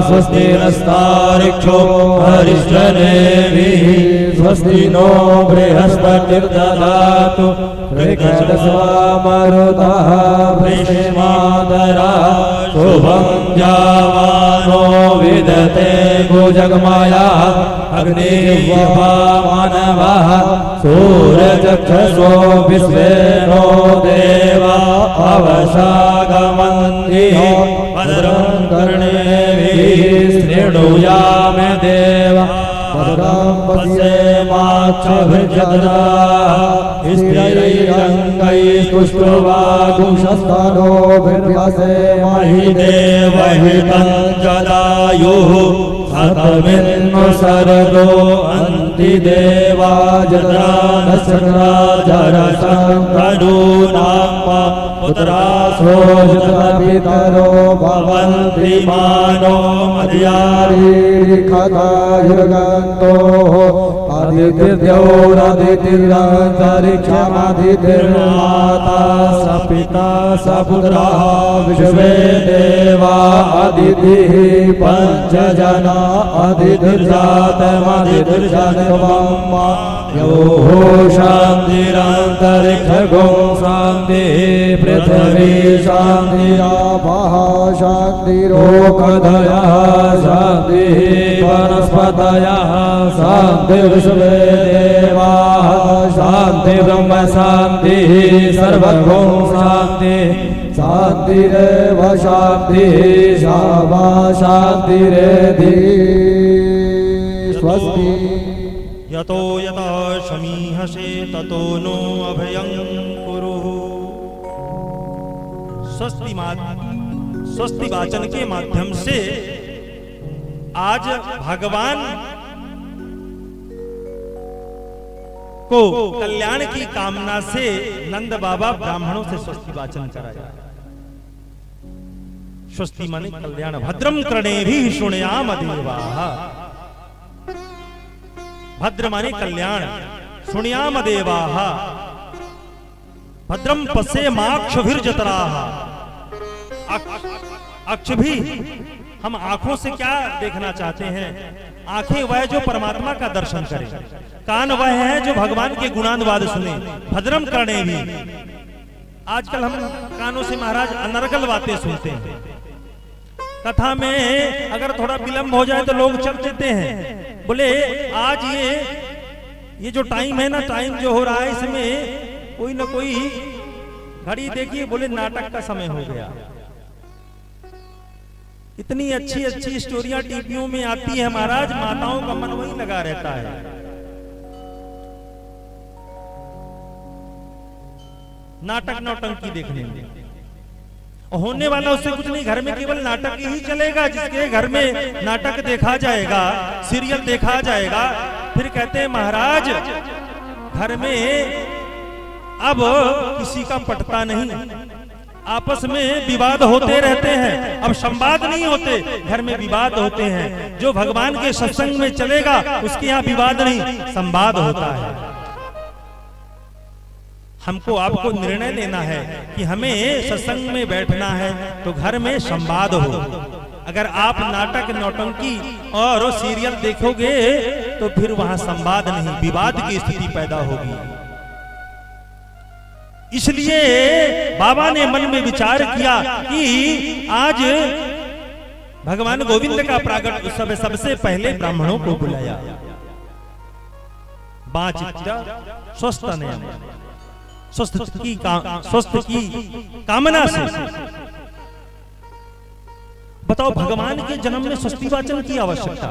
स्वस्ति नस्तार्क्ष्यो अरिष्टनेमिः स्वस्ति नो बृहस्पतिर्दधातु मरुतः वृष्टिमादरः शुभं जावानो विदते भुजगमायाः अग्निर्वामानवः सूर्यचक्षुषो विश्वेनो देवा अवशागमन्ति भद्रं कर्णेभिः शृणुयाम देवा भद्रं पश्येमाक्षभिर्जत्राः स्थिरैरङ्गैस्तुष्ट्वागुंशस्तनोभिर्व्यसेमहि देवहितं जदायुः शतमिन्नु सर्गो अन्ति देवा जरानशङ्कराजरशङ्करूणां पुत्रासो जतपितरो भवन्ति मानो मद्यारीरिखतायुर्गन्तोः आदितिर्द्यौरदितिरन्तरिक्षमदितिर्माता स पिता स पुत्रः विश्वे देवा अदितिः पञ्चजना अदितिर्जातमदितिर्जन्मम् योः शान्तिरन्तरिक्षगुं शान्तिः पृथिवी शान्तिरापः शान्तिरोकधयः शान्तिः वनस्पतयः शान्तिर्विश्वे देवाः शान्ति ब्रह्म शान्तिः सर्वगुं शान्तिः शान्तिरेव शान्तिः शावा शान्तिरेधि स्वस्ति यतो यतो शमीहसे ततो नो अभयं कुरु। स्वस्ति वाचन के माध्यम से आज भगवान को कल्याण की कामना से नंद बाबा ब्राह्मणों से स्वस्ति वाचन कराया। स्वस्ति माने कल्याण। भद्रम कर्णे भी शुण्याम देवाः। भद्र माने कल्याण, शुण्याम देवाः। भद्रम पश्येमाक्षभिर्जतराः। अक्ष भी हम आंखों से क्या देखना चाहते हैं? आंखें वह जो परमात्मा का दर्शन करे, कान वह है जो भगवान के गुणानुवाद सुने। भद्रम कर्णे भी। आजकल हम कानों से महाराज अनर्गल बातें सुनते हैं। कथा में अगर थोड़ा विलंब हो जाए तो लोग चल देते हैं। बोले आज ये जो टाइम है ना, टाइम जो हो रहा है इसमें कोई ना कोई घड़ी देखिए, बोले नाटक का समय हो गया। इतनी अच्छी अच्छी स्टोरियां टीवियों में आती है महाराज, माताओं का मन वही लगा रहता है। नाटक नौटंकी देखने में होने वाला उससे कुछ नहीं। घर में केवल नाटक ही चलेगा। जिसके घर में नाटक देखा जाएगा, सीरियल देखा जाएगा, फिर कहते हैं महाराज घर में अब किसी का पटता नहीं, आपस में विवाद होते रहते हैं। अब संवाद नहीं होते, घर में विवाद होते हैं। जो भगवान के सत्संग में चलेगा उसके यहाँ विवाद नहीं, संवाद होता है। हमको आपको निर्णय लेना है कि हमें सत्संग में बैठना है तो घर में संवाद हो। अगर आप नाटक नौटंकी और सीरियल देखोगे तो फिर वहां संवाद नहीं, विवाद की स्थिति पैदा होगी। इसलिए बाबा ने मन में विचार किया कि आज भगवान गोविंद का प्रागट उत्सव, सबसे पहले ब्राह्मणों को बुलाया। स्वस्थ की कामना से। बताओ भगवान के जन्म में स्वस्ति वाचन की आवश्यकता,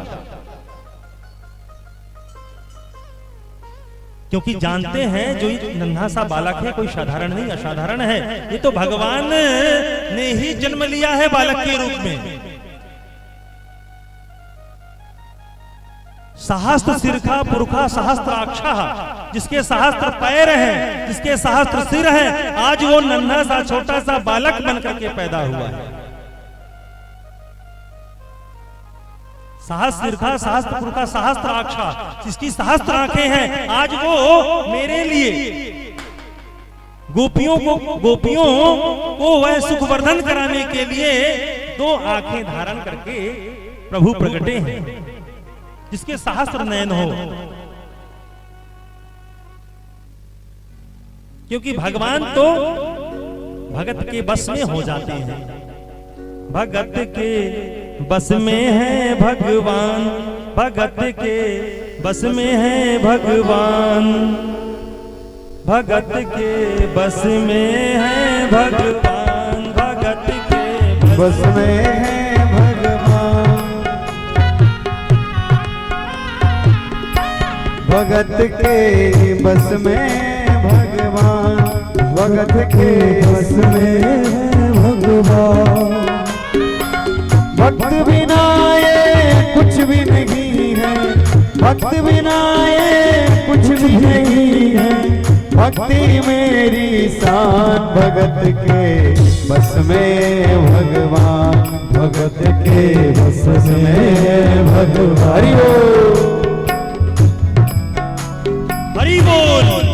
क्योंकि जानते हैं जो ये नन्हा सा बालक है कोई साधारण नहीं, असाधारण है। ये तो भगवान ने ही जन्म लिया है बालक के रूप में। सहस्त्र सिरखा पुरखा सहस्त्राक्षा, जिसके सहस्त्र पैर हैं, जिसके सहस्त्र सिर हैं, आज वो नन्हा सा छोटा सा बालक बन करके पैदा हुआ है। सहस्त्र सिरखा सहस्त्र पुरखा सहस्त्राक्षा, जिसकी सहस्त्र आंखें हैं, आज वो मेरे लिए गोपियों को वह सुखवर्धन कराने के लिए 2 आंखें धारण करके प्रभु प्रगटे हैं, जिसके सहस्त्र नयन हो। क्योंकि भगवान तो भगत के बस में हो जाते हैं। भगत के बस में है भगवान, भगत के बस में है भगवान, भगत के बस में है भगवान, भगत के बस में है भगवान, भगत के बस में भगवान, भगत के बस में है भगवान। भक्त बिना ये कुछ भी नहीं है, भक्त बिना ये कुछ भी नहीं है। भक्ति मेरी शान, भगत के बस में भगवान, भगत के बस में भगवान। हरि बोल, हरि बोल।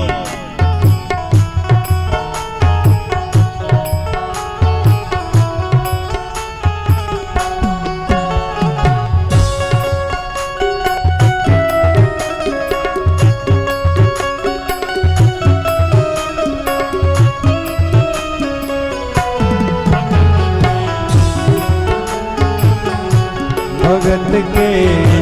भगत के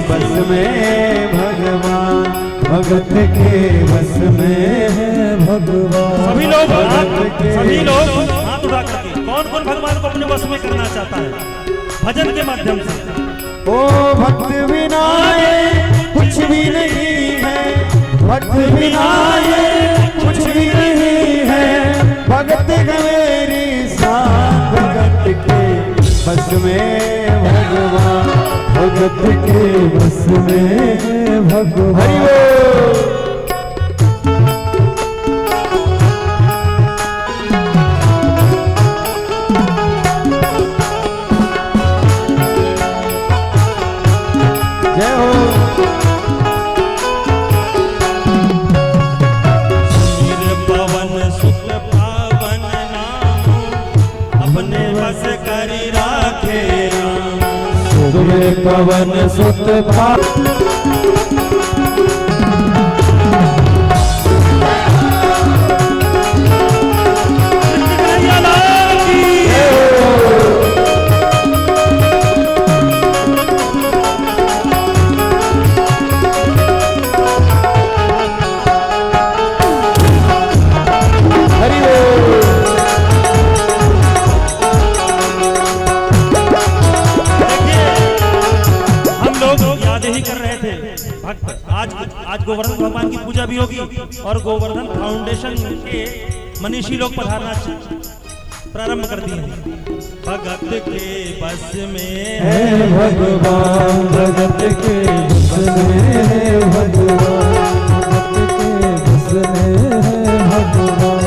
बस में भगवान, भगत के बस में है भगवान। सभी लोग हाथ उठा करके कौन कौन भगवान को अपने बस में करना चाहता है भजन के माध्यम से? ओ भक्त बिना ये कुछ भक्त बिना ये कुछ भी नहीं है, भगत मेरी साथ भगत के बस में भगवान, भगत के बस में भगवान। जय हो। पवन सुत पावन नाम, अपने बस करी राखे राम। सुबह पवन सुत आज गोवर्धन भगवान की पूजा भी होगी और गोवर्धन फाउंडेशन के मनीषी लोग पधारना प्रारंभ कर दिए हैं। भगत के बस में है भगवान, भगत के बस में है भगवान, भगत के बस में है भगवान।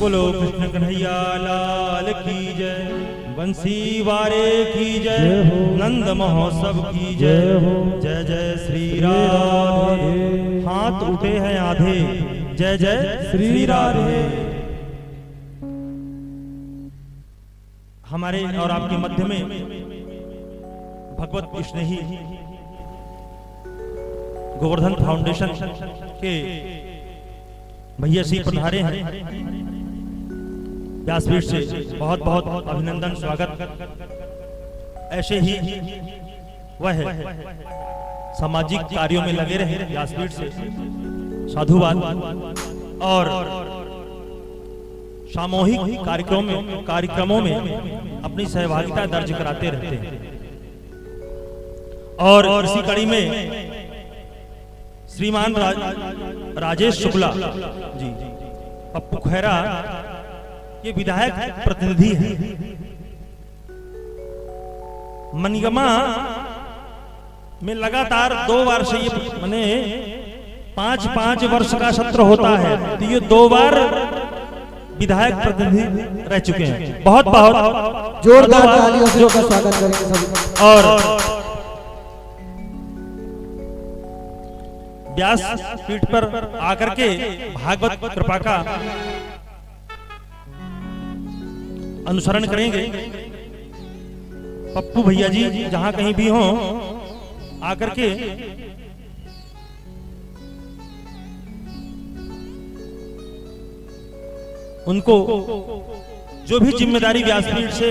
बोलो कृष्ण कन्हैया लाल की जय, बंसी वारे की जय, नंद महोत्सव की जय, जय जय श्री राधे। हाथ उठे हैं आधे, जय जय श्री राधे। हमारे और आपके मध्य में भगवत कृष्ण ही गोवर्धन फाउंडेशन के भैया श्री पधारे हैं। व्यासपीठ से बहुत बहुत अभिनंदन स्वागत। ऐसे ही वह सामाजिक कार्यों में लगे रहे, व्यासपीठ से साधुवाद और सामूहिक कार्यक्रमों में अपनी सहभागिता दर्ज कराते रहते हैं। और इसी कड़ी में श्रीमान राजेश शुक्ला जी, पप्पू खैरा, ये विधायक प्रतिनिधि है। मनगमा में लगातार 2 बार से ये माने 5-5 वर्ष का सत्र होता है, तो ये 2 बार विधायक प्रतिनिधि रह चुके हैं। बहुत बहुत जोरदार तालियों से उनका स्वागत करेंगे सभी। और व्यास पीठ पर आकर के भागवत कृपा का अनुसरण करेंगे। पप्पू भैया जी जहां कहीं भी हों आकर के उनको जो भी जिम्मेदारी व्यासपीठ से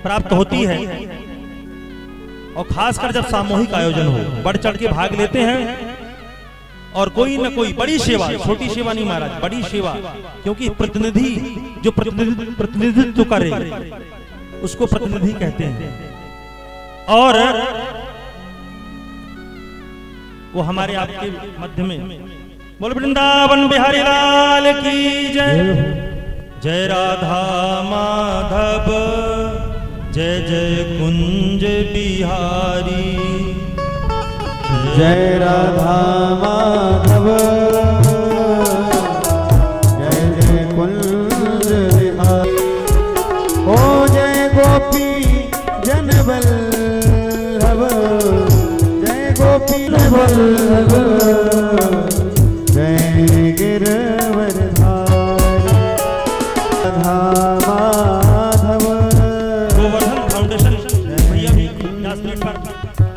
प्राप्त होती है, और खासकर जब सामूहिक आयोजन हो, बढ़ चढ़ के भाग लेते हैं और कोई न कोई बड़ी सेवा, छोटी सेवा नहीं महाराज, बड़ी सेवा, क्योंकि प्रतिनिधि जो प्रतिनिधित्व करे उसको प्रतिनिधि कहते हैं। और वो हमारे आपके मध्य में बोल वृंदावन बिहारी लाल की जय, जय राधा माधव, जय जय कुंज बिहारी, जय राधा माधव, जय जय कुंज बिहारी। ओ जय गोपी जन वल्लभ, जय गोपी वल्लभ जय गिरवरधारी राधा माधव। गोवर्धन फाउंडेशन भैया भी व्यास पीठ पर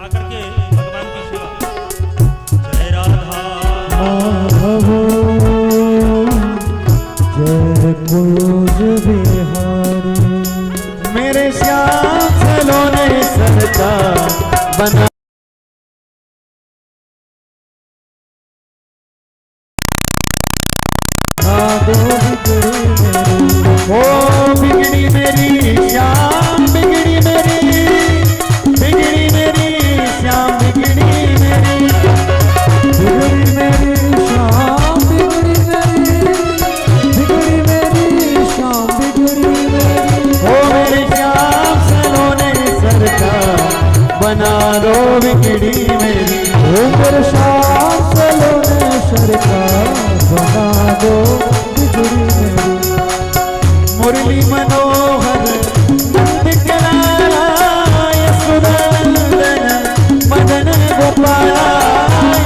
आकर के भगवान की सेवा। जय राधा माधव जय कुंज बिहारी मेरे श्याम सलोने सरकार बना दो बिगड़ी मेरी श्याम बिगड़ी मेरी श्याम बिगड़ी मेरी श्याम बिगड़ी मेरी श्याम बिगड़ी मेरी ओ मेरी श्याम सलोने सरकार बना दो बिगड़ी मेरी ओ मेरे श्याम सलोने सरकार बना दो बिगड़ी मेरी। मुरली मनोहर नंद करारा यशोदानंदन मदन गोपाला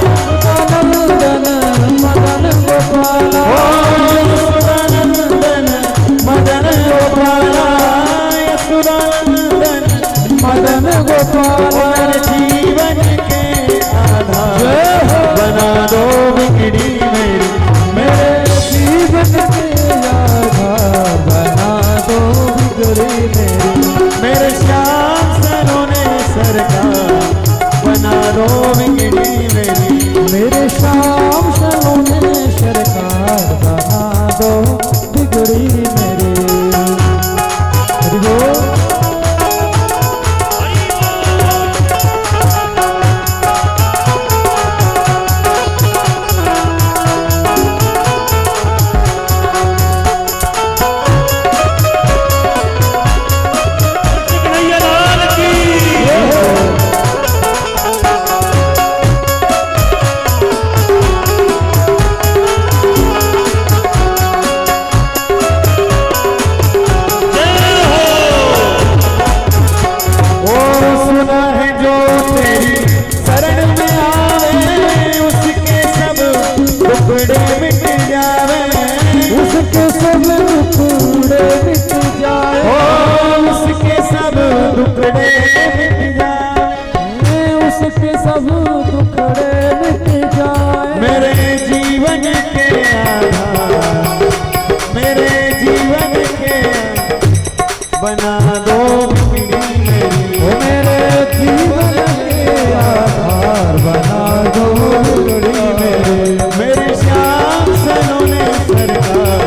यशोदानंदन मदन गोपाला यशोदानंदन मदन गोपाला यशोदानंदन मदन गोपाला जीवन के आधार बना दो बिगड़ी मेरी मेरे जीवन के आधार बना दो बिगड़ी मेरी मेरे श्याम सलोने सरकार बना दो बिगड़ी मेरी मेरे श्याम सलोने सरकार बना दो बिगड़ी मेरी। हरि बोल। बना दो बिगड़ी मेरी ओ मेरे जीवन के आधार बना दो बिगड़ी मेरी मेरे श्याम सलोने सरकार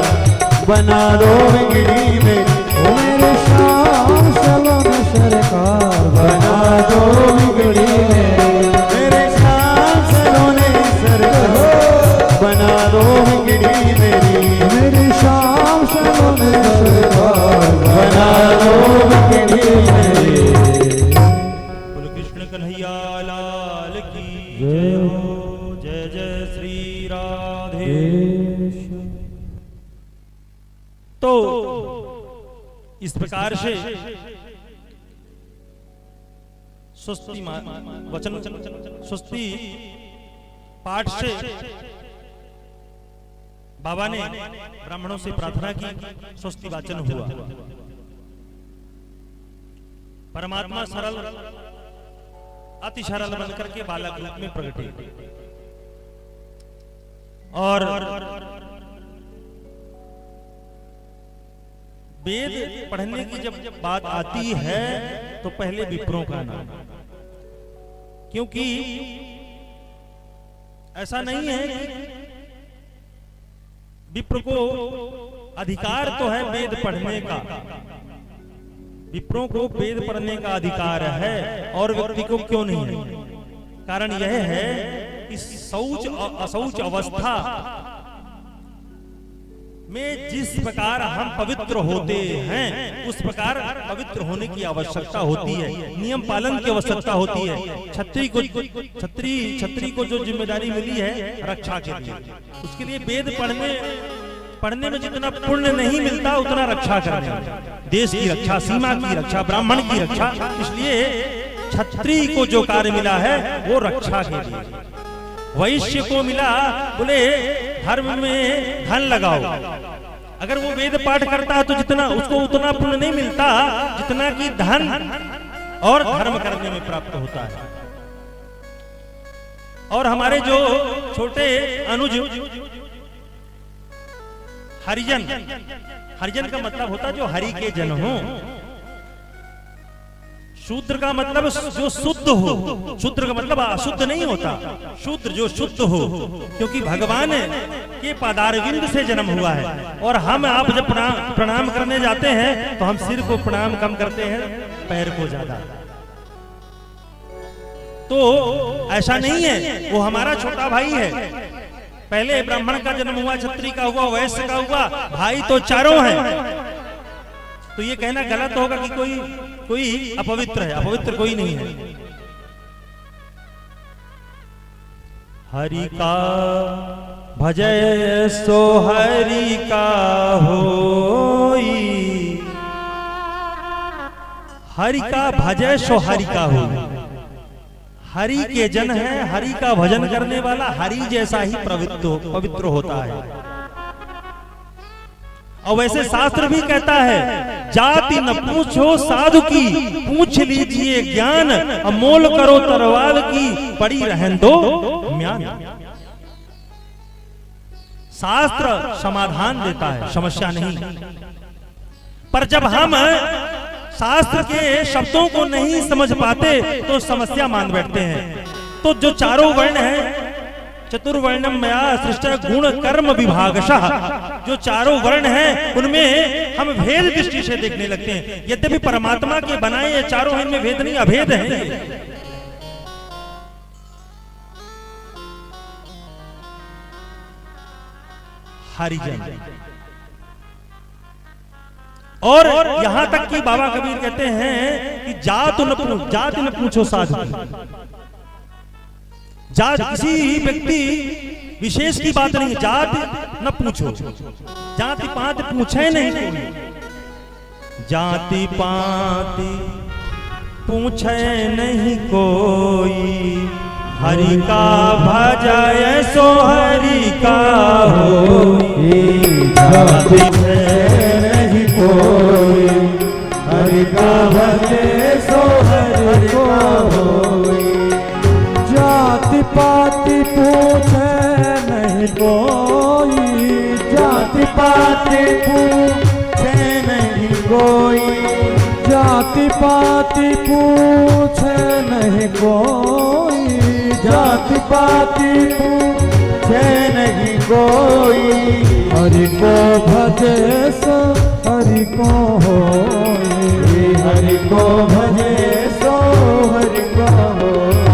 बना दो बिगड़ी मेरी ओ मेरे श्याम सलोने सरकार बना दो बिगड़ी मेरी मेरे श्याम सलोने सरकार बना दो बिगड़ी मेरी मेरे श्याम सलोने सरकार बना दो बिगड़ी मेरी। बोलो कृष्ण कन्हैया लाल की जय हो। जय जय श्री राधे। तो इस प्रकार से स्वस्ति वचन स्वस्ति पाठ से बाबा ने ब्राह्मणों से प्रार्थना की, स्वस्ति वाचन हुआ। परमात्मा सरल अति सरल बनकर के बालक रूप में प्रकटे और वेद पढ़ने की जब बात आती है तो पहले विप्रों का नाम, क्योंकि ऐसा नहीं है कि विप्र को अधिकार तो है वेद पढ़ने का, विप्रों को वेद पढ़ने का अधिकार है और व्यक्ति को क्यों नहीं है? कारण यह है कि शौच अशौच अवस्था में जिस प्रकार हम पवित्र होते हैं उस प्रकार पवित्र होने की आवश्यकता होती है, नियम पालन की आवश्यकता होती है। छत्री को जो जिम्मेदारी मिली है रक्षा के लिए, उसके लिए वेद पढ़ने में जितना पुण्य नहीं मिलता उतना रक्षा करने में, देश की रक्षा, सीमा की रक्षा, ब्राह्मण की रक्षा, इसलिए छत्री को जो कार्य मिला है वो रक्षा के लिए। वैश्य को मिला, बोले धर्म में धन लगाओ। अगर वो वेद पाठ करता है तो जितना उसको उतना पुण्य नहीं मिलता जितना कि धन और धर्म करने में प्राप्त होता है। और हमारे जो छोटे अनुज हरिजन, हरिजन का मतलब होता है जो हरि के जन हो। शूद्र का मतलब जो शुद्ध हो, शूद्र का मतलब अशुद्ध नहीं होता, शूद्र जो शुद्ध हो, क्योंकि भगवान के पादारविंद से जन्म हुआ है। और हम आप जब प्रणाम करने जाते हैं तो हम सिर को प्रणाम कम करते हैं, पैर को ज्यादा। तो ऐसा नहीं है, वो हमारा छोटा भाई है। पहले ब्राह्मण का जन्म हुआ, क्षत्रिय का हुआ, वैश्य का हुआ, भाई तो चारों हैं। तो ये कहना गलत होगा कि कोई अपवित्र है, अपवित्र कोई नहीं है। हरि का भजय सो हरि का होई, हरि का भजय सो हरि का होई। हरि के जन है, हरि का भजन करने वाला हरि जैसा ही पवित्र होता है। और वैसे शास्त्र भी कहता है, जाति न पूछो साधु की, पूछ लीजिए ज्ञान, अमोल करो तरवाल की, पड़ी रहन दो म्यान। शास्त्र समाधान देता है, समस्या नहीं। पर जब हम शास्त्र के शब्दों को नहीं समझ पाते तो समस्या मान बैठते हैं। तो जो चारों वर्ण हैं, चतुर्वर्णम मया सृष्ट गुण कर्म विभागशः, जो चारों वर्ण हैं उनमें हम भेद दृष्टि से देखने लगते हैं। यद्यपि परमात्मा के बनाए ये चारों हैं, इनमें भेद नहीं, अभेद है। हरिजन। और यहां तक कि बाबा कबीर कहते हैं कि जाति न पूछो साधु। जात किसी व्यक्ति विशेष की बात नहीं, जाति न पूछो, जाति पात पूछे नहीं कोई, जाति पाति पूछे नहीं कोई। हरि का भजय सो हरि का होई, जाति नहीं कोई, हरि का भजय सो हरि का होई। जाति पाति पूछे नहीं कोई, जाति पाति पूछे नहीं कोई, जाति पाति पूछे नहीं कोई, जाति पाति पूछे नहीं कोई। हरि को भजे सो हरि को होई, हरि को भजे सो हरि को होई।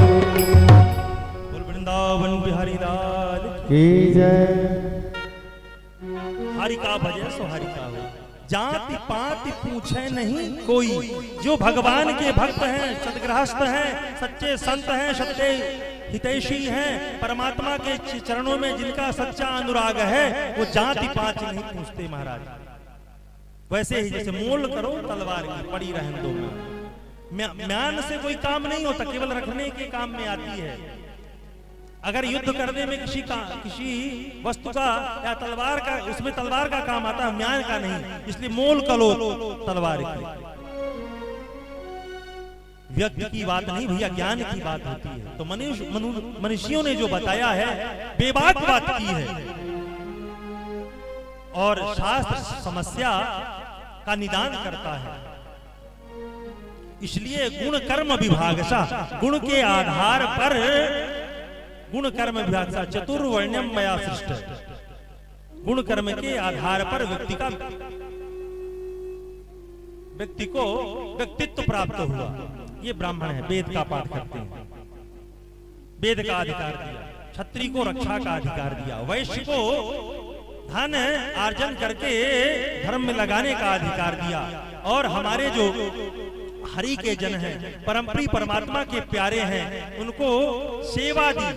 वृंदावन बिहारी लाल की जय। हरि का भजय सो हरि का हो। जाति पाति पूछे नहीं कोई। जो भगवान के भक्त हैं, सदगृहस्थ हैं, सच्चे संत हैं, सच्चे हितैषी हैं, परमात्मा के चरणों में जिनका सच्चा अनुराग है, वो जाति पाति नहीं पूछते महाराज। वैसे ही जैसे मोल करो तलवार की, पड़ी रहन दो। म्यान से कोई काम नहीं होता, केवल रखने के काम में आती है। अगर युद्ध करने में किसी वस्तु का या तलवार का, उसमें तलवार का काम आता है, म्यान का नहीं। इसलिए मोल करो तलवार की। व्यक्ति की बात नहीं भैया, ज्ञान की बात होती है। तो मनुष्यों ने जो बताया है बेबाक बात की है। और शास्त्र समस्या का निदान करता है। इसलिए गुण कर्म विभागशः, गुण के आधार पर, गुण कर्म विभाग सा चतुर्वर्ण्यम मया सृष्ट, गुण कर्म के आधार पर व्यक्ति को व्यक्तित्व प्राप्त हुआ। ये ब्राह्मण है, वेद का पाठ करते हैं, वेद का अधिकार दिया, क्षत्रिय को रक्षा का अधिकार दिया, वैश्य को धन आर्जन करके धर्म में लगाने का अधिकार दिया। और हमारे जो हरि के जन हैं, परमप्रिय परमात्मा के प्यारे हैं, उनको सेवा दी।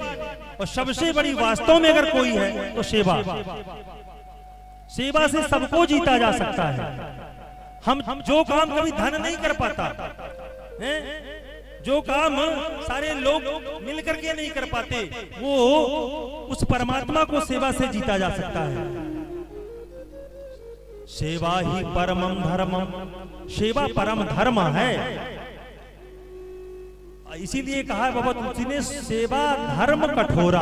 और सबसे बड़ी वास्तव में अगर कोई है तो सेवा, सेवा से सबको जीता जा सकता है। हम जो काम कभी धन नहीं कर पाता है, जो काम सारे लोग मिलकर के नहीं कर पाते, वो उस परमात्मा को सेवा से जीता जा सकता है। सेवा ही परमम धर्मम, सेवा परम धर्म है। इसीलिए कहा बाबा तुलसी ने, सेवा धर्म कठोरा।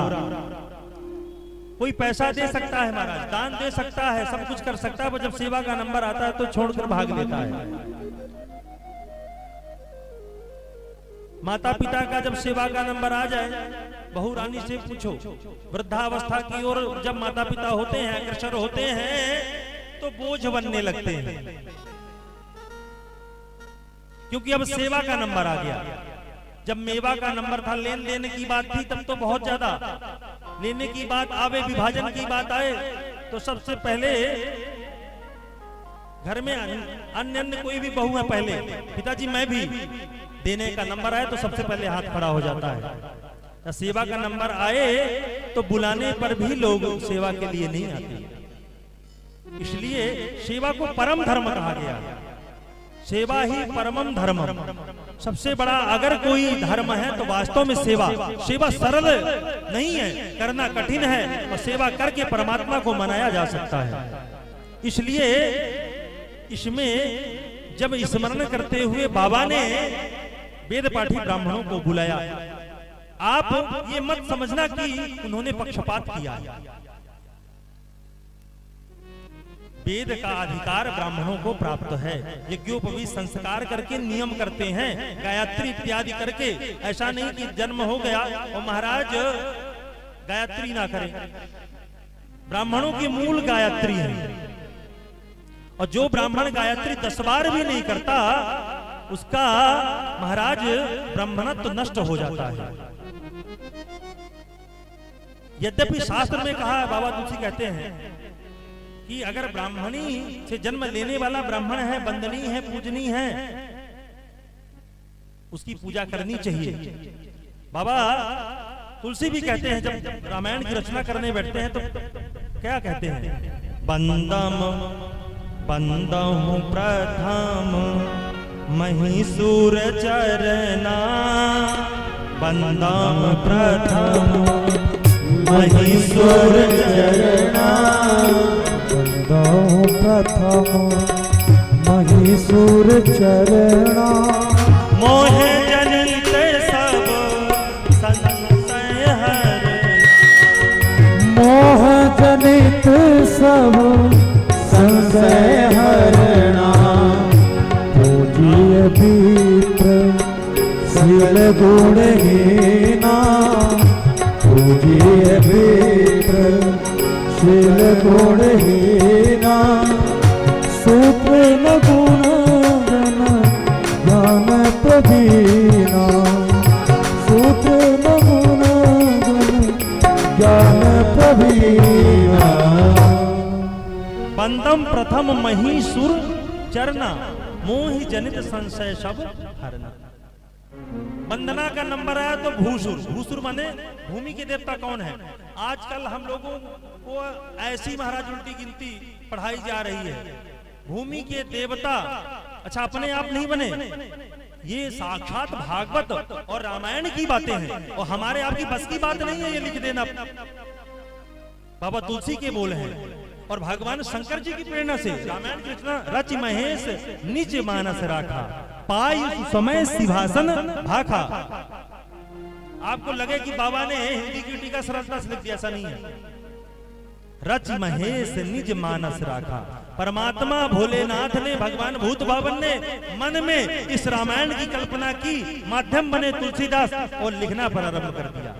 कोई पैसा दे सकता है महाराज, दान दे सकता है, सब कुछ कर सकता है, पर जब सेवा का नंबर आता है तो छोड़कर भाग लेता है। माता पिता का जब सेवा का नंबर आ जाए, बहू रानी से पूछो, वृद्धावस्था की ओर जब माता पिता होते हैं, अग्रसर होते हैं, तो बोझ बनने लगते हैं, क्योंकि अब सेवा का नंबर आ गया। जब मेवा का नंबर था, लेन देन की बात थी, तब तो बहुत ज्यादा लेने की बात आवे, विभाजन की बात आए, तो सबसे पहले घर में अन्य कोई भी बहू है, पहले पिताजी मैं भी, देने का नंबर आए तो सबसे पहले हाथ खड़ा हो जाता है। सेवा का नंबर आए तो बुलाने पर भी लोग सेवा के लिए नहीं आते। इसलिए सेवा को परम धर्म कहा गया। सेवा ही परमम धर्मम, सबसे बड़ा अगर कोई धर्म है तो वास्तव में सेवा। सेवा सरल नहीं है, करना कठिन है, और सेवा करके परमात्मा को मनाया जा सकता है। इसलिए इसमें जब स्मरण करते हुए बाबा ने वेद पाठी ब्राह्मणों को बुलाया, आप ये मत समझना कि उन्होंने पक्षपात किया। वेद का अधिकार ब्राह्मणों को प्राप्त है। यज्ञोपवीत संस्कार करके नियम करते हैं, गायत्री इत्यादि करके। ऐसा नहीं कि जन्म हो गया और महाराज गायत्री ना करें। ब्राह्मणों की मूल गायत्री है, और जो ब्राह्मण गायत्री 10 बार भी नहीं करता, उसका महाराज ब्राह्मणत्व नष्ट हो जाता है। यद्यपि शास्त्र में कहा है, बाबा तुलसी कहते हैं कि अगर ब्राह्मणी से जन्म लेने वाला ब्राह्मण है, वंदनीय है, पूजनीय है, उसकी पूजा करनी चाहिए। बाबा तुलसी भी कहते हैं, जब रामायण की रचना करने बैठते हैं तो क्या कहते हैं, बंदम बंदहु प्रथम महिषूर चरना, बंदम प्रथम महिषूर चरना, बंदहु प्रथम महिषूर चरना, मोह जनित सब संशय हरना, मोह जनित सब संशय हरना, पूजिय विप्र शील गुणहीना, पूजिय विप्र शील गुणहीना, सुप्रेम गुण गण ज्ञान प्रवीणा, सुप्रेम गुण गण ज्ञान प्रवीणा, बंदम प्रथम महिषूर चरना, मोह जनित संशय सब हरना। वंदना का नंबर आया तो भूसुर, भूसुर माने भूमि के देवता कौन है। आजकल हम लोगों को ऐसी महाराज उल्टी गिनती पढ़ाई जा रही है, भूमि के देवता अच्छा अपने आप नहीं बने, ये साक्षात भागवत और रामायण की बातें हैं, और हमारे आपकी बस की बात नहीं है ये लिख देना। बाबा तुलसी के बोल हैं, और भगवान शंकर जी की प्रेरणा से रामायण की रचना, रच महेश निज मानस राखा, पाई समय सिंहासन भाखा। आपको लगे कि बाबा ने हिंदी की टीका सरलता से लिख दिया, ऐसा नहीं है। रच महेश निज मानस राखा, परमात्मा भोलेनाथ ने, भगवान भूत बावन ने मन में इस रामायण की कल्पना की, माध्यम बने तुलसीदास और लिखना प्रारंभ कर दिया।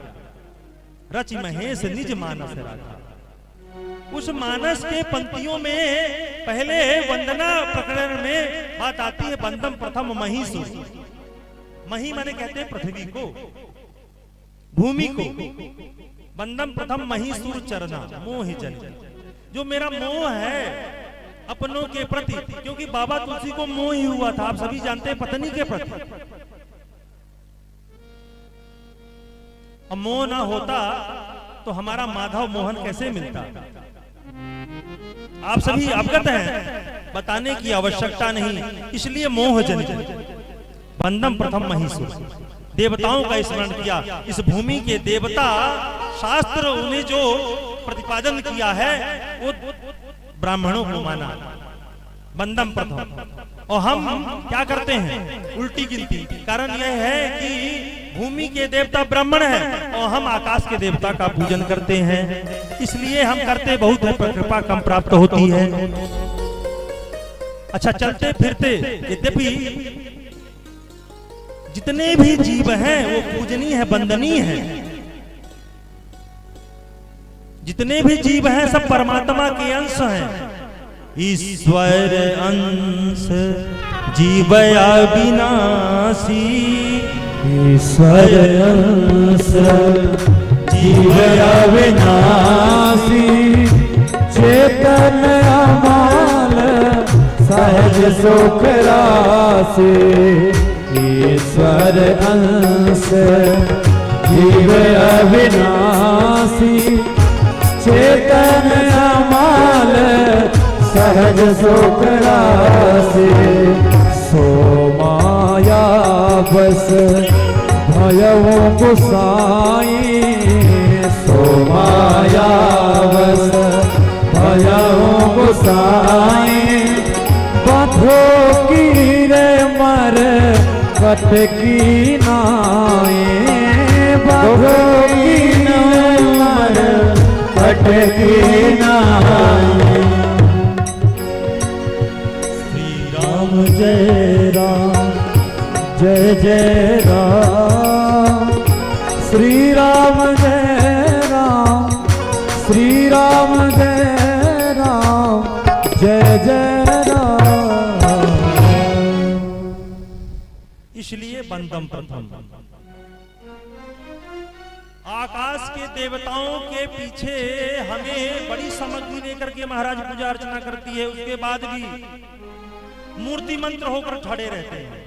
रच महेश निज मानस राखा। उस मानस के पंक्तियों में पहले वंदना प्रकरण में बात आती है, बंदम प्रथम महिषूर। मही माने कहते हैं पृथ्वी को, भूमि को। बंदम प्रथम महिषूर चरना, मोह जन, जो मेरा मोह है अपनों के प्रति, क्योंकि बाबा तुलसी को मोह ही हुआ था, आप सभी जानते हैं, पत्नी के प्रति। अब मोह ना होता तो हमारा माधव मोहन कैसे मिलता, आप सभी अवगत हैं, बताने की आवश्यकता नहीं। इसलिए मोह जनित बंदम प्रथम महिषूर। देवताओं का स्मरण किया। इस भूमि के देवता शास्त्र उन्हें जो प्रतिपादन किया है वो ब्राह्मणों को माना, बंदम प्रथम। और हम क्या करते हैं, उल्टी गिनती। कारण यह है कि भूमि के देवता ब्राह्मण है और हम आकाश के देवता का पूजन करते हैं, इसलिए हम करते बहुत है पर कृपा कम प्राप्त होती है। अच्छा, चलते फिरते यद्यपि जितने भी जीव हैं वो पूजनीय है, वंदनीय है। जितने भी जीव हैं सब परमात्मा के अंश हैं। ईश्वर अंश जीव अविनाशी, ईश्वर अंश जीव अविनाशी, चेतन अमाल सहज सुख राशि। ईश्वर अंश जीव अविनाशी, चेतन अमाल सहज सुख राशि। सो माया बस भयऊ गुसाई, सो माया बस भयऊ गुसाई। बधो की रे मर कट की नाई, बधो की मर कट की नाई। जय राम जय जय राम, श्री राम जय राम, श्री राम जय राम, जय जय राम। इसलिए बंदम प्रथम। आकाश के देवताओं के पीछे हमें बड़ी सामग्री लेकर के महाराज पूजा अर्चना करती है, उसके बाद भी मूर्ति मंत्र होकर खड़े रहते हैं।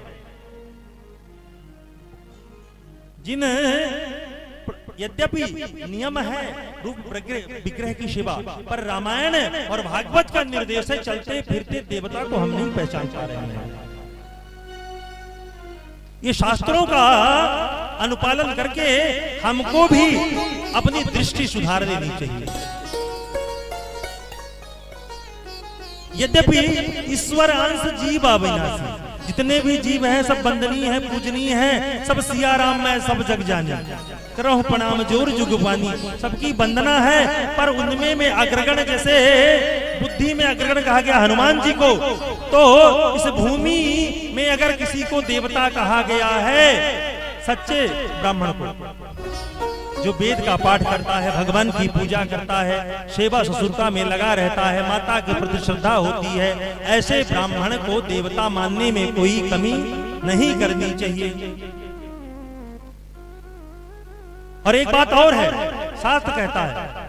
जिन यद्यपि नियम है रूप विग्रह की सेवा, पर रामायण और भागवत का निर्देश है चलते फिरते देवता को हम नहीं पहचान पा रहे हैं। ये शास्त्रों का अनुपालन करके हमको भी अपनी दृष्टि सुधार लेनी चाहिए। यद्यपि ईश्वर अंश जीव अविनाशी, जितने भी जीव हैं सब वंदनीय हैं, पूजनीय हैं, सब सिया राम में सब जग जाने। करहु प्रणाम जोर जुगवानी, सबकी वंदना है। पर उनमें में अग्रगण, जैसे बुद्धि में अग्रगण कहा गया हनुमान जी को, तो इस भूमि में अगर किसी को देवता कहा गया है, सच्चे ब्राह्मण को, जो वेद का पाठ करता है, भगवान की पूजा करता है, सेवा ससुरता में लगा रहता है, माता के प्रति श्रद्धा होती है, ऐसे ब्राह्मण को देवता मानने में कोई कमी नहीं करनी चाहिए। और एक बात और है, शास्त्र कहता है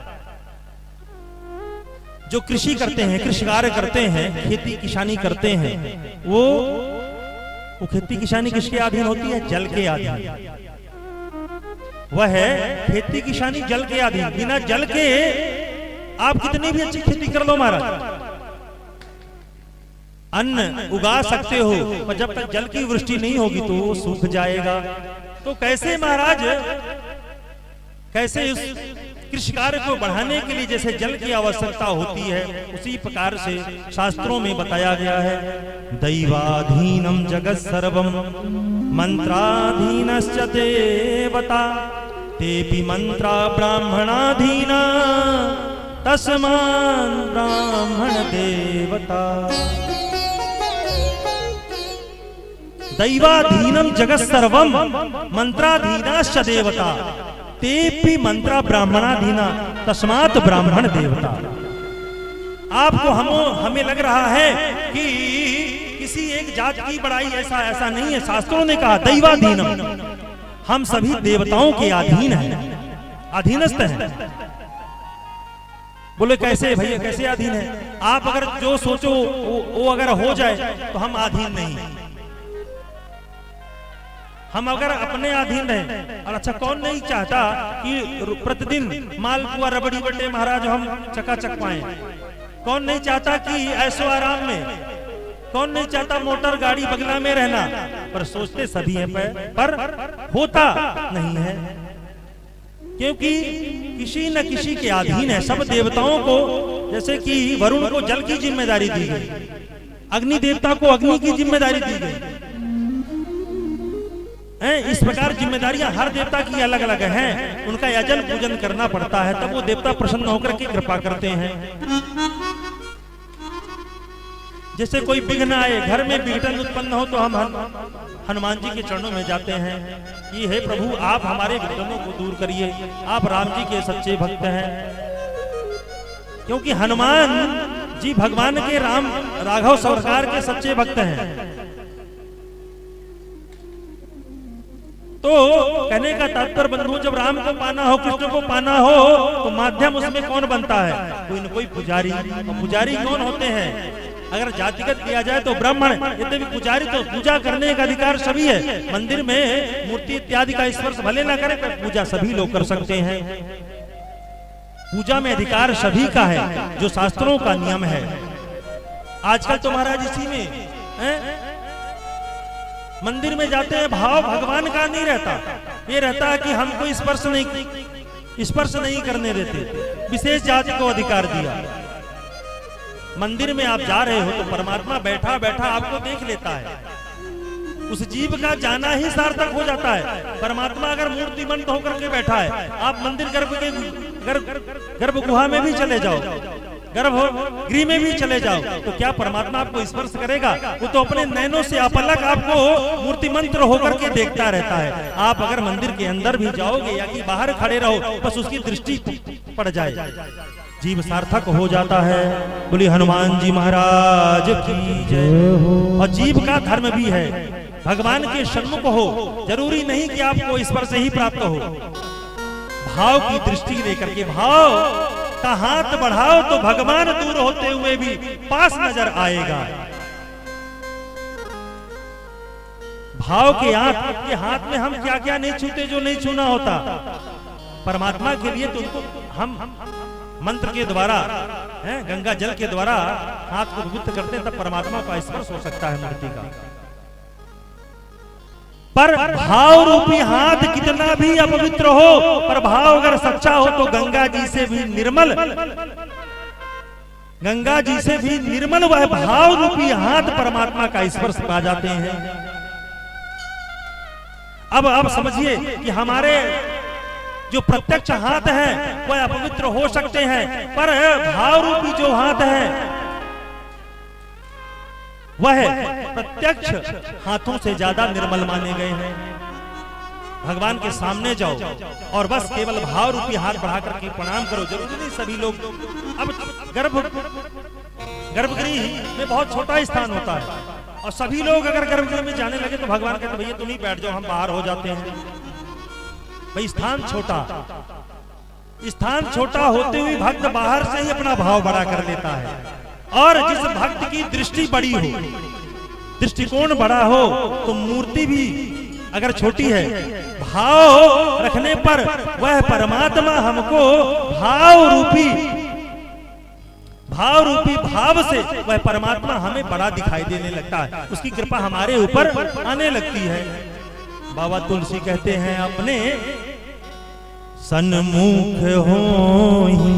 जो कृषि करते हैं, कृषि कार्य करते हैं, खेती किसानी करते हैं, वो खेती किसानी किसके अधीन होती है? जल के अधीन। वह है खेती किसानी जल के अधीन। बिना जल के आप कितनी भी अच्छी खेती कर लो महाराज, अन्न उगा सकते हो, पर जब तक जल की वृष्टि नहीं होगी तो वो सूख जाएगा। तो कैसे महाराज, कैसे उस कृषि कार्य को बढ़ाने के लिए जैसे जल की आवश्यकता होती है, उसी प्रकार से शास्त्रों में बताया गया है। दैवाधीनम जगत सर्वम मंत्राधीनश्च देवता, तेपि मंत्रा ब्राह्मणाधीना तस्मान् ब्राह्मण देवता। दैवाधीनम जगत सर्वम मंत्राधीनाश्च देवता, तेपि मंत्रा ब्राह्मणाधीना तस्मात् ब्राह्मण देवता। आपको हमें लग रहा है कि किसी एक जात की बड़ाई, ऐसा नहीं है। शास्त्रों ने कहा दैवाधीनम, हम सभी देवताओं के अधीन हैं, अधीनस्थ हैं। बोले कैसे भैया, कैसे अधीन है? आप अगर जो सोचो वो अगर हो जाए तो हम अधीन नहीं। हम अगर अपने अधीन रहे, और अच्छा कौन नहीं चाहता कि प्रतिदिन मालपुआ रबड़ी बटे महाराज हम चकाचक पाएं? कौन नहीं चाहता कि ऐशो आराम में कौन नहीं चाहता मोटर गाड़ी बंगला में रहना, पर सोचते सभी हैं पर होता नहीं है, क्योंकि किसी न किसी के अधीन है। सब देवताओं को, जैसे कि वरुण को जल की जिम्मेदारी दी गई, अग्नि देवता को अग्नि की जिम्मेदारी दी गई, इस प्रकार जिम्मेदारियां हर देवता की अलग अलग हैं। उनका यजन पूजन करना पड़ता है, तब वो देवता प्रसन्न होकर के कृपा करते हैं। जैसे कोई विघ्न आए, घर में विघटन उत्पन्न हो, तो हम हनुमान जी के चरणों में जाते हैं कि हे प्रभु, आप हमारे विघ्नों को दूर करिए, आप राम जी के सच्चे भक्त हैं। क्योंकि हनुमान जी भगवान के राम राघव सरकार के सच्चे भक्त हैं। तो कहने का तात्पर्य बंधु, जब राम को पाना हो, कृष्ण को पाना हो, तो माध्यम उसमें कौन बनता है? कोई न कोई पुजारी। तो पुजारी कौन होते हैं? अगर जातिगत किया जाए तो ब्राह्मण, यद्यपि पुजारी तो पूजा करने का अधिकार सभी है। मंदिर में मूर्ति इत्यादि का स्पर्श भले ना करे, पर पूजा सभी लोग कर सकते हैं। पूजा में अधिकार सभी का है, जो शास्त्रों का नियम है। आजकल तो महाराज इसी में मंदिर में जाते हैं, भाव भगवान का नहीं रहता, ये रहता है कि हमको स्पर्श नहीं करने देते, विशेष जाति को अधिकार दिया। मंदिर में आप जा रहे हो तो परमात्मा बैठा बैठा आपको देख लेता है, उस जीव का जाना ही सार्थक हो जाता है। परमात्मा अगर मूर्तिमंत होकर के बैठा है, आप मंदिर गर्भ गुहा में भी चले जाओ, गर्भगृह में भी चले जाओ, तो क्या परमात्मा आपको स्पर्श करेगा? वो तो अपने नैनों से अपलक आपको मूर्तिमंत्र होकर के देखता रहता है। आप अगर मंदिर के अंदर भी जाओगे या कि बाहर खड़े रहो, बस उसकी दृष्टि पड़ जाए, जीव सार्थक हो जाता है। बोली हनुमान जी महाराज की जय। और जीव का धर्म भी है भगवान के सन्मुख हो, जरूरी नहीं कि आपको स्पर्श ही प्राप्त हो। भाव की दृष्टि लेकर के, भाव का हाथ बढ़ाओ तो भगवान दूर होते हुए भी पास नजर आएगा। भाव के हाथ में हम क्या क्या नहीं छूते जो नहीं छूना होता। परमात्मा के लिए तो उनको हम मंत्र के द्वारा, गंगा जल के द्वारा हाथ को पवित्र करते हैं, तब परमात्मा का स्पर्श हो सकता है मूर्ति का। पर भाव रूपी हाथ कितना भी अपवित्र हो, पर भाव अगर सच्चा हो तो गंगा जी से भी निर्मल वह भाव रूपी हाथ परमात्मा का स्पर्श पा जाते हैं। अब समझिए कि हमारे जो प्रत्यक्ष हाथ है वह अपवित्र हो सकते हैं, पर भाव रूपी जो हाथ है वह प्रत्यक्ष हाथों से ज्यादा निर्मल माने गए हैं। भगवान के सामने जाओ और बस केवल भाव रूपी हाथ बढ़ा करके प्रणाम करो। जरूरी नहीं सभी लोग, अब गर्भगृह में बहुत छोटा स्थान होता है और सभी लोग अगर गर्भगृह में जाने लगे तो भगवान कहते भैया तुम ही बैठ जाओ, हम बाहर हो जाते हैं। भाई स्थान छोटा होते हुए भक्त बाहर से ही अपना भाव बड़ा कर लेता है। और जिस भक्त की दृष्टि बड़ी हो, दृष्टिकोण बड़ा हो, तो मूर्ति भी अगर छोटी है, भाव रखने पर वह परमात्मा हमको भाव रूपी भाव से वह परमात्मा हमें बड़ा दिखाई देने लगता है, उसकी कृपा हमारे ऊपर आने लगती है। बाबा तुलसी कहते हैं अपने सन्मुख होहि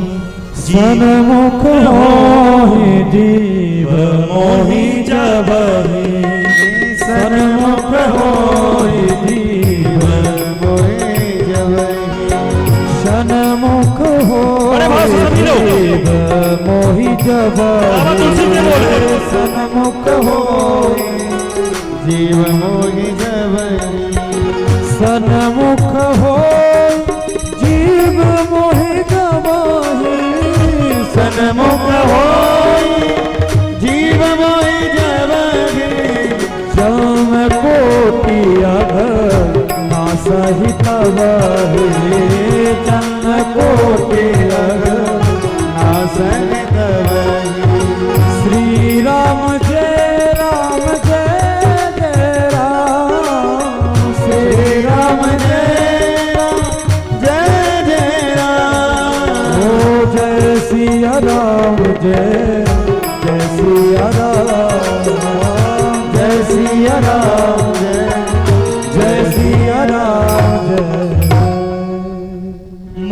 सन्मुख होहि जीव मोहि जबहि, सन्मुख होहि जीव मोहि जबहि, सन्मुख होहि जीव मोहि जबहि, सन्मुख होहि जीव मोहि जबहि, सन्मुख होहि जीव मोहि जबहि, सन्मुख होहि जीव मोहि जबहि, श्याम कोटि अघ नासहि तबहि, जन्म कोटि अघ नासहि तबहि। श्री राम जय राम जय जय राम, श्री राम जय राम जय जय राम, ओ जय सिया राम जय जय सिया राम।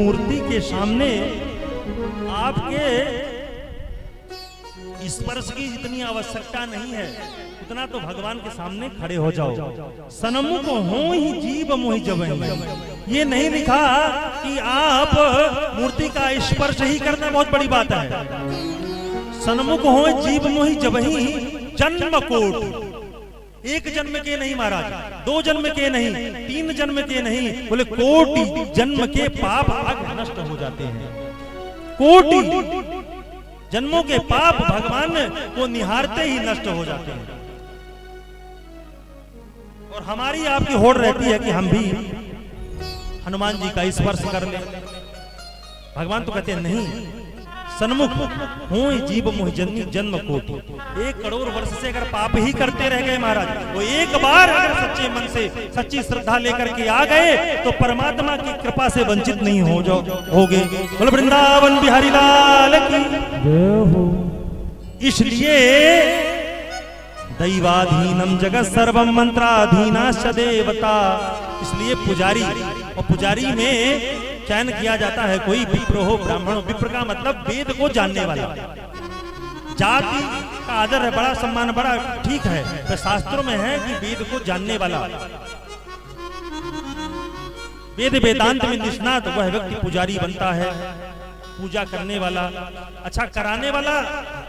मूर्ति के सामने आपके स्पर्श की जितनी आवश्यकता नहीं है उतना तो भगवान के सामने खड़े हो जाओ। सन्मुख हो ही जीव मोहि जबहि, ये नहीं लिखा कि आप मूर्ति का स्पर्श ही करना बहुत बड़ी बात है। सन्मुख हो जीव मोहि जबहि जन्म कोटि, एक जन्म के नहीं महाराज, 2 जन्म के नहीं, 3 जन्म के नहीं, बोले कोटि जन्म के पाप आग नष्ट हो जाते हैं। कोटि जन्मों के पाप भगवान को निहारते ही नष्ट हो जाते हैं। और हमारी आपकी होड़ रहती है कि हम भी हनुमान जी का स्पर्श कर लें। भगवान तो कहते हैं नहीं, सन्मुख हो जीव मोहि जन्म कोटि। 1 करोड़ वर्ष से अगर पाप ही करते रह गए महाराज, वो एक बार अगर सच्चे मन से सच्ची श्रद्धा लेकर के आ गए तो परमात्मा की कृपा से वंचित नहीं होगे। बोलो वृंदावन बिहारी लाल की जय हो। इसलिए दैवाधीनम जगत सर्वम मंत्राधीनाश्च देवता, इसलिए पुजारी, और पुजारी में चयन किया जाता है कोई विप्र हो ब्राह्मण हो। विप्र का मतलब वेद को जानने वाला। जाति का आदर है, बड़ा सम्मान, बड़ा ठीक है, तो शास्त्रों में है कि वेद को जानने वाला, वेद वेदांत में निष्णात वह व्यक्ति पुजारी बनता है। पूजा करने वाला, अच्छा कराने वाला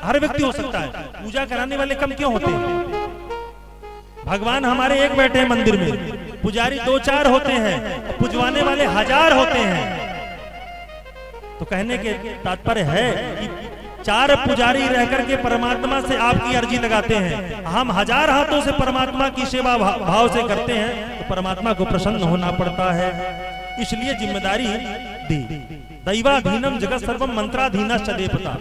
हर व्यक्ति हो सकता है, पूजा कराने वाले कम क्यों होते हैं? भगवान हमारे एक बैठे हैं मंदिर में, पुजारी 2-4 होते हैं, पुजवाने वाले 1000 होते हैं। तो कहने के तात्पर्य है कि 4 पुजारी रह करके परमात्मा से आपकी अर्जी लगाते हैं, हम 1000 हाथों से परमात्मा की सेवा भाव से करते हैं, तो परमात्मा को प्रसन्न होना पड़ता है। इसलिए जिम्मेदारी दी। दैवाधीनम जगत सर्वम मंत्राधीनश्च देवता।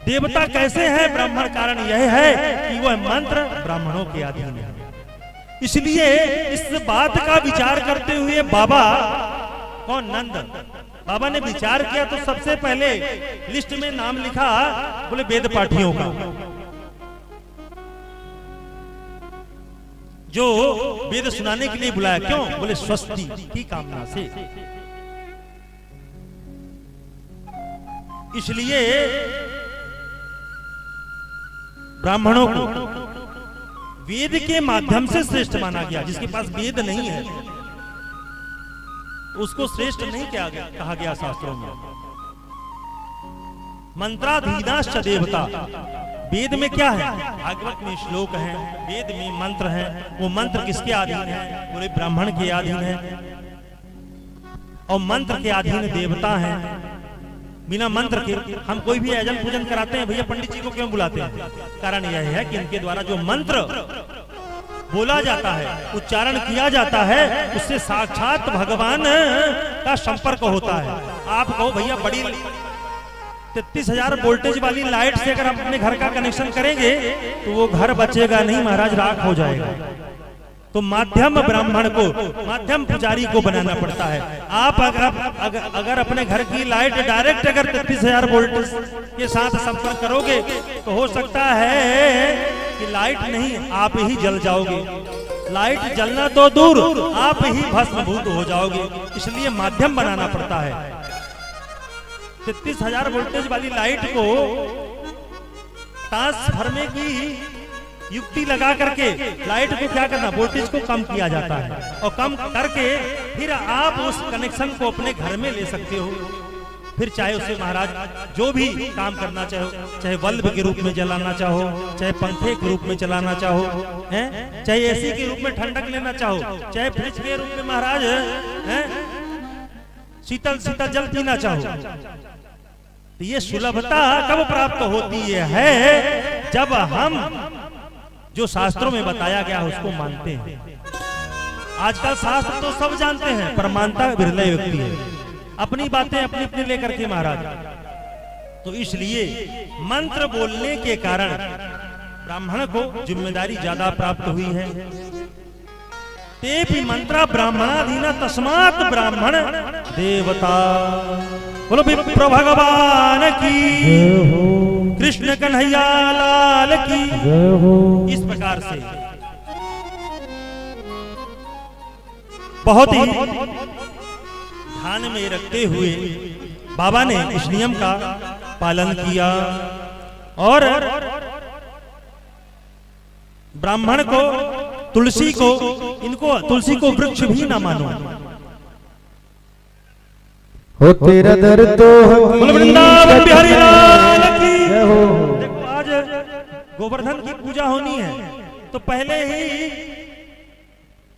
देवता कैसे है ब्राह्मण? कारण यह है कि वह मंत्र ब्राह्मणों के अधीन है। इसलिए इस बात का विचार करते हुए बाबा कौन, नंद बाबा ने विचार किया तो सबसे पहले लिस्ट में नाम लिखा, बोले वेद पाठियों का, जो वेद सुनाने के लिए बुलाया। क्यों? बोले स्वस्ति की कामना से। इसलिए ब्राह्मणों को वेद के माध्यम से श्रेष्ठ माना गया। जिसके पास वेद नहीं है उसको श्रेष्ठ नहीं कहा गया शास्त्रों में। मंत्राधीनाश्च देवता, वेद में क्या है? भागवत में श्लोक है, वेद में मंत्र है। वो मंत्र किसके अधीन है? बोले ब्राह्मण के अधीन है। और मंत्र के अधीन देवता है। बिना मंत्र के हम कोई भी आयोजन पूजन कराते हैं, भैया पंडित जी को क्यों बुलाते हैं? कारण यह है कि इनके द्वारा जो मंत्र बोला जाता है, उच्चारण किया जाता है, उससे साक्षात भगवान का संपर्क होता है। आप कहो भैया बड़ी 33,000 वोल्टेज वाली लाइट से अगर हम अपने घर का कनेक्शन करेंगे तो वो घर बचेगा नहीं महाराज, राख हो जाएगा। तो माध्यम ब्राह्मण को, माध्यम पुजारी को बनाना पड़ता है। आप अगर अपने घर की लाइट डायरेक्ट अगर 33,000 वोल्ट के साथ संपर्क करोगे तो हो सकता है कि लाइट नहीं, आप ही जल जाओगे। लाइट जलना तो दूर, आप ही भस्मभूत हो जाओगे। इसलिए माध्यम बनाना पड़ता है। 33,000 वोल्टेज वाली लाइट को ट्रांसफार्मर की युक्ति लगा करके लाइट को क्या करना, वोल्टेज को कम किया जाता है, और कम करके फिर आप उस कनेक्शन को अपने घर में ले सकते हो। फिर चाहे उसे महाराज जो भी काम करना चाहो, चाहे बल्ब के रूप में जलाना चाहो, चाहे पंखे के रूप में चलाना चाहो, हैं, चाहे एसी के रूप में ठंडक लेना चाहो, चाहे फ्रिज के रूप में महाराज हैं शीतल शीतल जल पीना चाहो। तो ये सुलभता कब प्राप्त होती है? जब हम जो शास्त्रों में बताया गया उसको मानते हैं। आजकल शास्त्र तो सब जानते हैं, पर मानता बिरला व्यक्ति है। अपनी बातें अपनी अपनी लेकर के महाराज। तो इसलिए मंत्र बोलने के कारण ब्राह्मण को जिम्मेदारी ज्यादा प्राप्त हुई है। तेपि मंत्रा ब्राह्मणाधीना तस्मात् ब्राह्मण देवता। बोलो विप्र भगवान की, कृष्ण कन्हैया लाल की। इस प्रकार से बहुत ही ध्यान में रखते हुए बाबा ने इस नियम का पालन किया और ब्राह्मण को तुलसी को वृक्ष भी ना मानो। हो तेरा दर तो बोल वृंदावन बिहारी लाल की। देखो आज गोवर्धन की पूजा होनी है तो पहले ही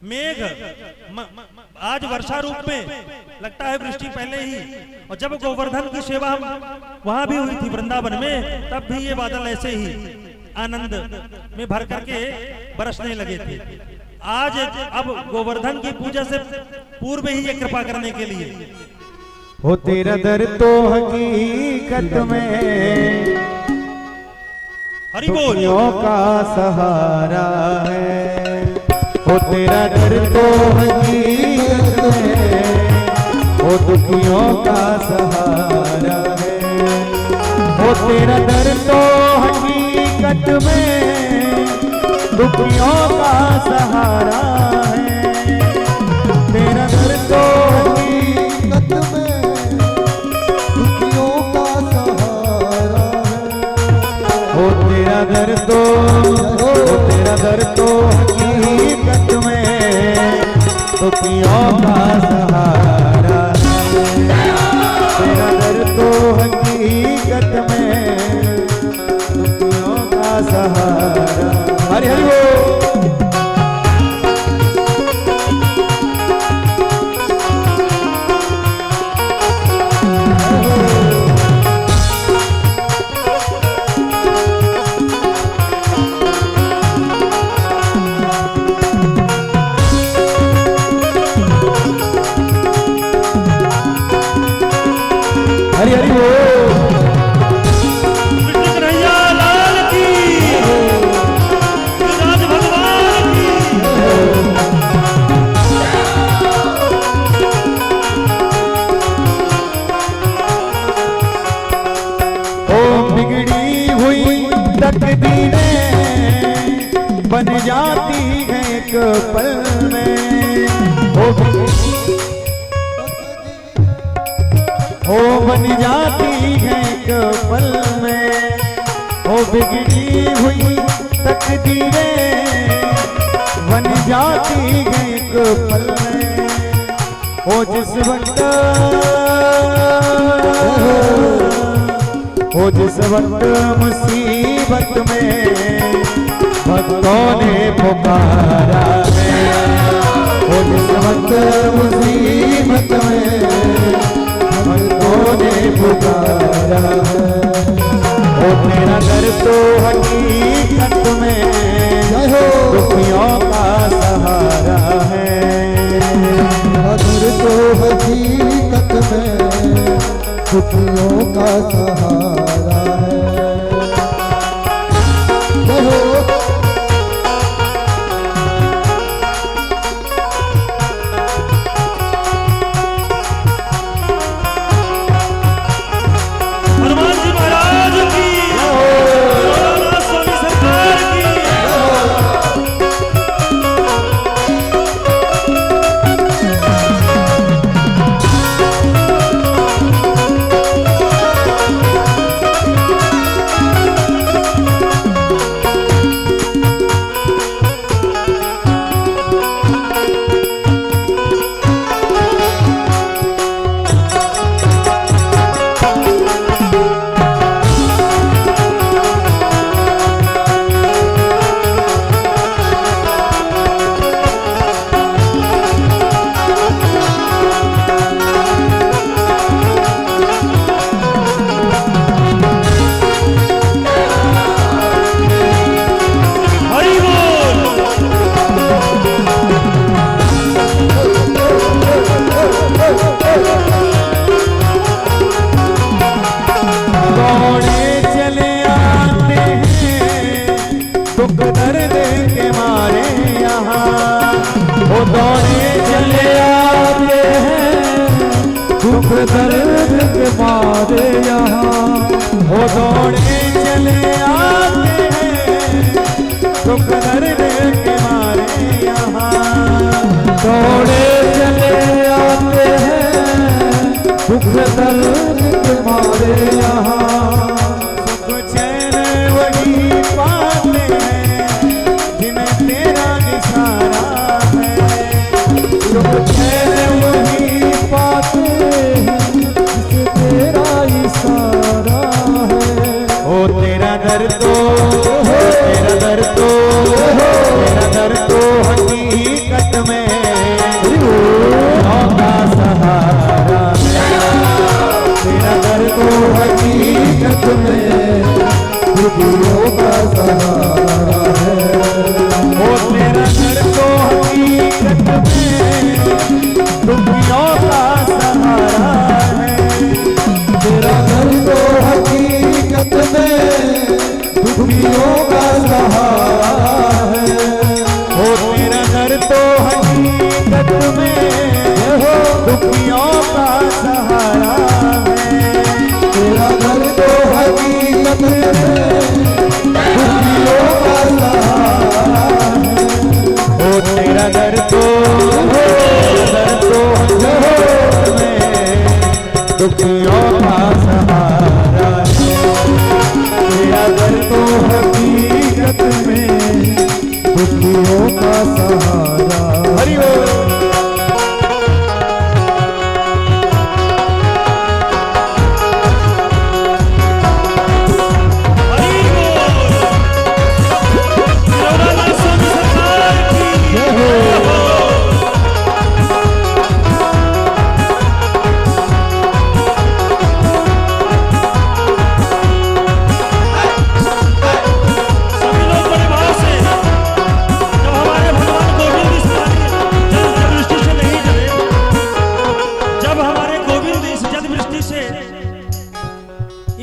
मेघ आज वर्षा रूप में लगता है, वृष्टि पहले ही। और जब गोवर्धन की सेवा वहां भी हुई थी वृंदावन में, तब भी ये बादल ऐसे ही आनंद में भर करके बरसने लगे थे। आज अब गोवर्धन की पूजा से पूर्व ही ये कृपा करने के लिए हो तेरा दर तो हकीकत में हरि बोल दुखियों का सहारा है। हो तेरा दर तो हकीकत में वो दुखियों का सहारा है। हो तेरा दर तो हकीकत में दुखियों का सहारा है। तेरा दर तो हकीकत में दुखियों का सहारा है। हो तेरा दर तो हकीकत में दुखियों का सहारा है। तेरा दर तो हकीकत में दुखियों का सहारा। हरि हरि बोल। हरि हरि बोल। कृष्ण कन्हैया लाल की, राज भगवान की। ओ बिगड़ी हुई तकदीरें बन जाती हैं एक पल में। ओ बन जाती है एक पल में। ओ बिगड़ी हुई तकदीरें बन जाती है एक पल में। ओ जिस वक्त मुसीबत में भक्तों ने पुकारा है। ओ जिस वक्त मुसीबत में भक्तों ने पुकारा है। ओ तेरा दर तो हकीकत में दुखियों का सहारा है। दर तो हकीकत में दुखियों का सहारा है। जय हो। हनुमान जी महाराज की, स्वामी सरकार की। हरि बोल। दौड़े चले आते हैं दुख दर्द के मारे यहाँ। वो दौड़े चले आते हैं दुख दर्द के मारे यहाँ। वो दौड़े चले आते हैं दुख दर्द के मारे यहाँ। दौड़े चले आते हैं यहाँ सुख चैन वही पाते हैं जिन्हें तेरा इशारा है। सुख चैन वही पाते हैं जिसे तेरा इशारा है। ओ तेरा दर तो तेरा दर तो तेरा दर तो हकीकत में का सहारा है। तेरा दर तो हकीकत में दुखियों का सहारा है। ओ तेरा दर तो हकीकत में दुखियों का सहारा है। तेरा दर तो हकीकत में दुखियों का सहारा है। ओ तेरा दर तो हकीकत में दुखियों का सहारा है। तेरा दर तो हकीकत में दुखियों का सहारा है। ओ तेरा दर तो हकीकत में दुखियों का सहारा है। तेरा दर तो हकीकत में दुखियों का सहारा है। हरि बोल। हरि बोल। गौरानाथ स्वामी सरकार की जय हो। सभी लोग बड़े भाव से जब हमारे भगवान गोविंद इस जल वृष्टि से नहीं डरे, जब हमारे गोविंद इस जल वृष्टि से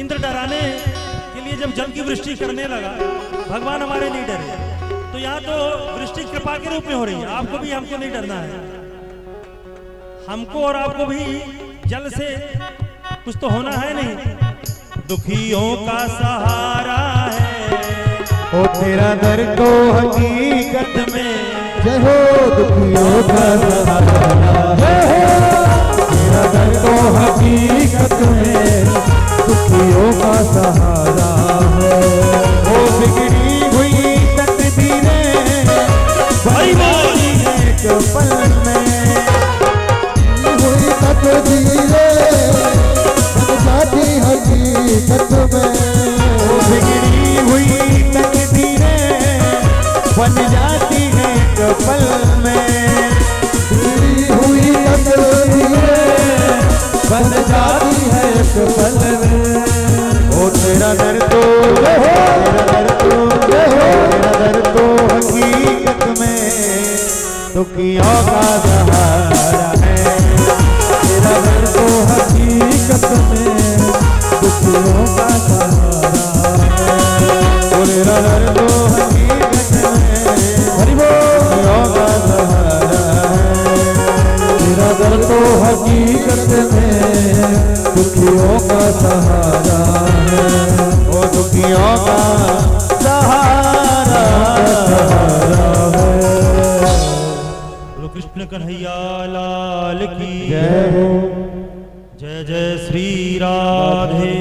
इंद्र डराने के लिए जब जल की वृष्टि करने लगा, भगवान हमारे नहीं डरे। तो यहाँ तो वृष्टि कृपा के रूप में हो रही है। आपको भी हमको नहीं डरना है। हमको और आपको भी जल से कुछ तो होना है नहीं। दुखियों का सहारा है। ओ तेरा दर तो हकीकत में जय हो दुखियों का सहारा है। तेरा दर तो हकीकत में दुखियों का सहारा है। ओ बिगड़ी हुई तकदीरें हरि बोल। एक पल में हुई तकदीरें बन जाती हकीकत में। ओ बिगड़ी हुई तकदीरें बन जाती हैं एक पल में। बिगड़ी हुई तकदीरें बन जाती है एक पल में। ओ तेरा दर तो तेरा दर तो हकीकत में दुखियों का सहारा है। तेरा दर तो हकीकत में दुखियों का सहारा है। ओ तेरा दर तो हकीकत में हरि बोल। दुखियों का सहारा है। तेरा दर तो हकीकत में दुखियों का सहारा है। ओ दुखियों का सहारा है। बोलो कृष्ण कन्हैया लाल की जय हो। जय जय श्री राधे,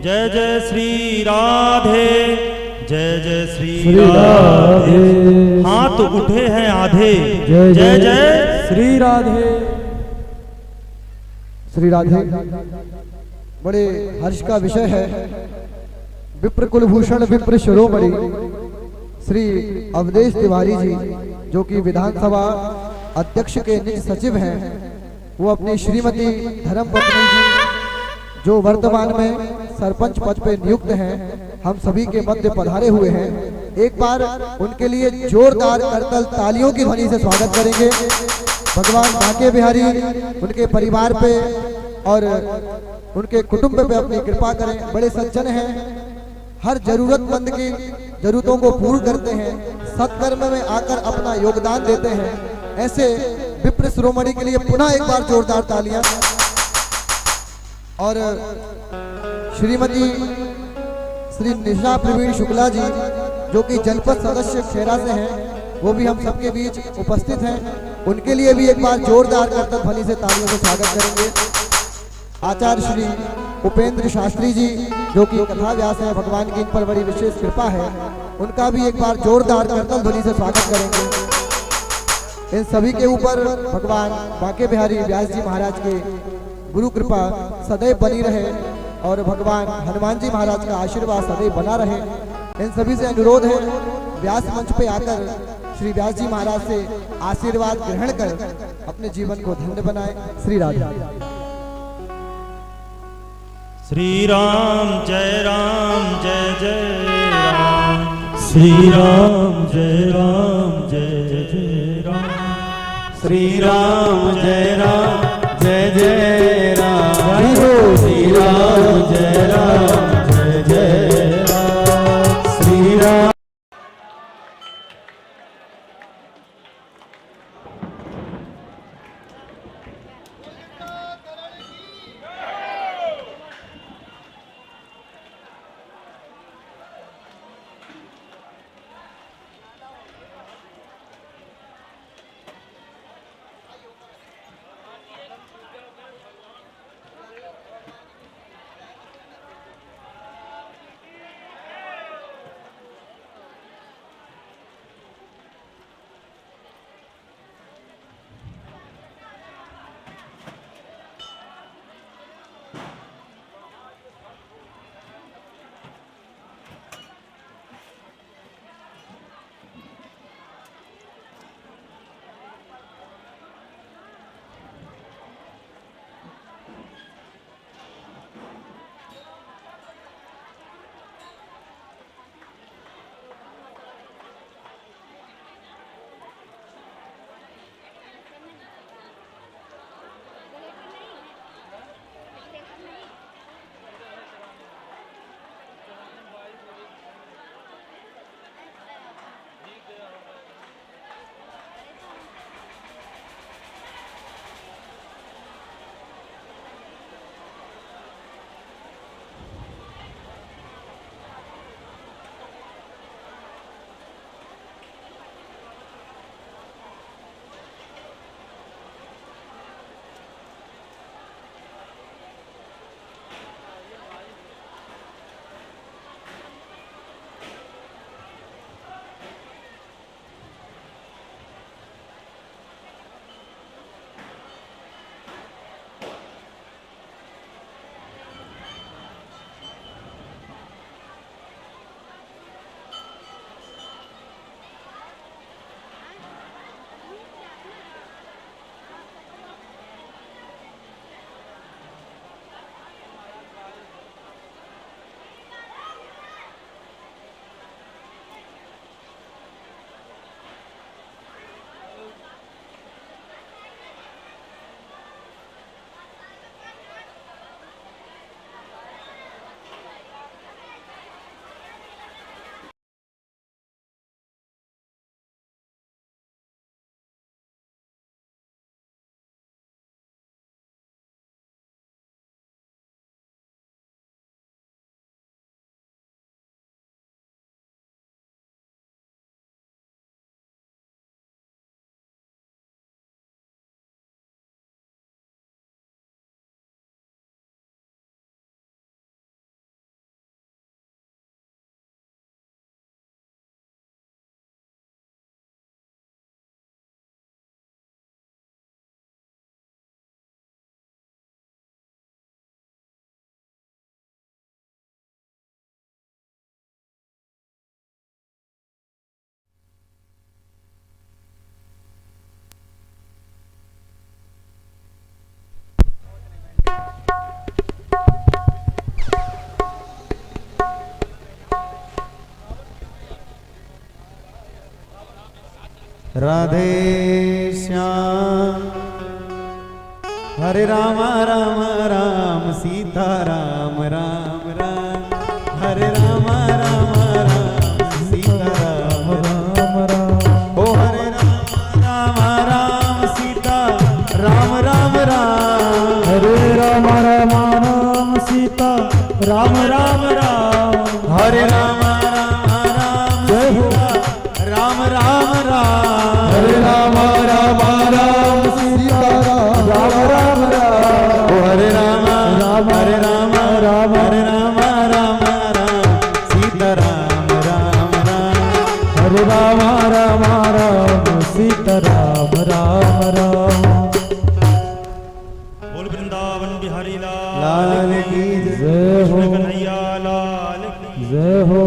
जय जय श्री राधे, जय जय श्री श्री राधे। राधे। हाथ उठे हैं आधे। जय जय जय श्री राधे। श्री राधे बड़े हर्ष का विषय है। विप्र कुलभूषण विप्र शिरोमणि श्री अवधेश तिवारी जी, जो कि विधानसभा अध्यक्ष के निज सचिव हैं, वो अपनी श्रीमती धर्मपत्नी जी, जो वर्तमान में सरपंच पद पे नियुक्त हैं, हम सभी के मध्य पधारे हुए हैं। एक बार उनके लिए जोरदार करतल तालियों की ध्वनि से स्वागत करेंगे। भगवान बांके बिहारी उनके परिवार पे और उनके कुटुंब पे अपनी कृपा करें। बड़े सज्जन हैं, हर जरूरतमंद की जरूरतों को पूर्ण करते हैं, सत्कर्म में आकर अपना योगदान देते हैं। ऐसे विप्र शिरोमणि के लिए पुनः एक बार जोरदार तालियां। और श्रीमती श्री निशा प्रवीण शुक्ला जी, जो कि जनपद सदस्य खेरा से हैं, वो भी हम सबके बीच उपस्थित हैं। उनके लिए भी एक बार जोरदार करतल ध्वनि से तालियों से स्वागत करेंगे। आचार्य श्री उपेंद्र शास्त्री जी जो कि कथा व्यास है, भगवान की इन पर बड़ी विशेष कृपा है, उनका भी एक बार जोरदार करतल ध्वनि से स्वागत करेंगे। इन सभी के ऊपर भगवान बांके बिहारी व्यास जी महाराज के गुरु कृपा सदैव बनी रहे और भगवान हनुमान जी महाराज का आशीर्वाद सदैव बना रहे। इन सभी से अनुरोध है, व्यास मंच पे आकर श्री व्यास जी महाराज से आशीर्वाद ग्रहण कर अपने जीवन को धन्य बनाए। श्री राधे। श्री राम जय जय राम, श्री राम जय जय राम, श्री राम जय जय राम, श्री राम जय जय राम, श्री राम। राधे श्याम हरे राम राम राम सीता राम राम राम हरे राम राम राम सीता राम राम राम ओ हरे राम राम राम सीता राम राम राम हरे राम राम राम सीता राम राम राम हरे राम राम राम सीता राम राम राम हरे राम राम राम सीता राम राम राम। ओ हरे राम राम राम राम हरे राम राम राम सीता राम राम राम हरे राम राम राम सीता राम राम राम। बोल वृंदावन बिहारी लाल लाल की जय हो कृष्ण कन्हैया लाल की। जय हो।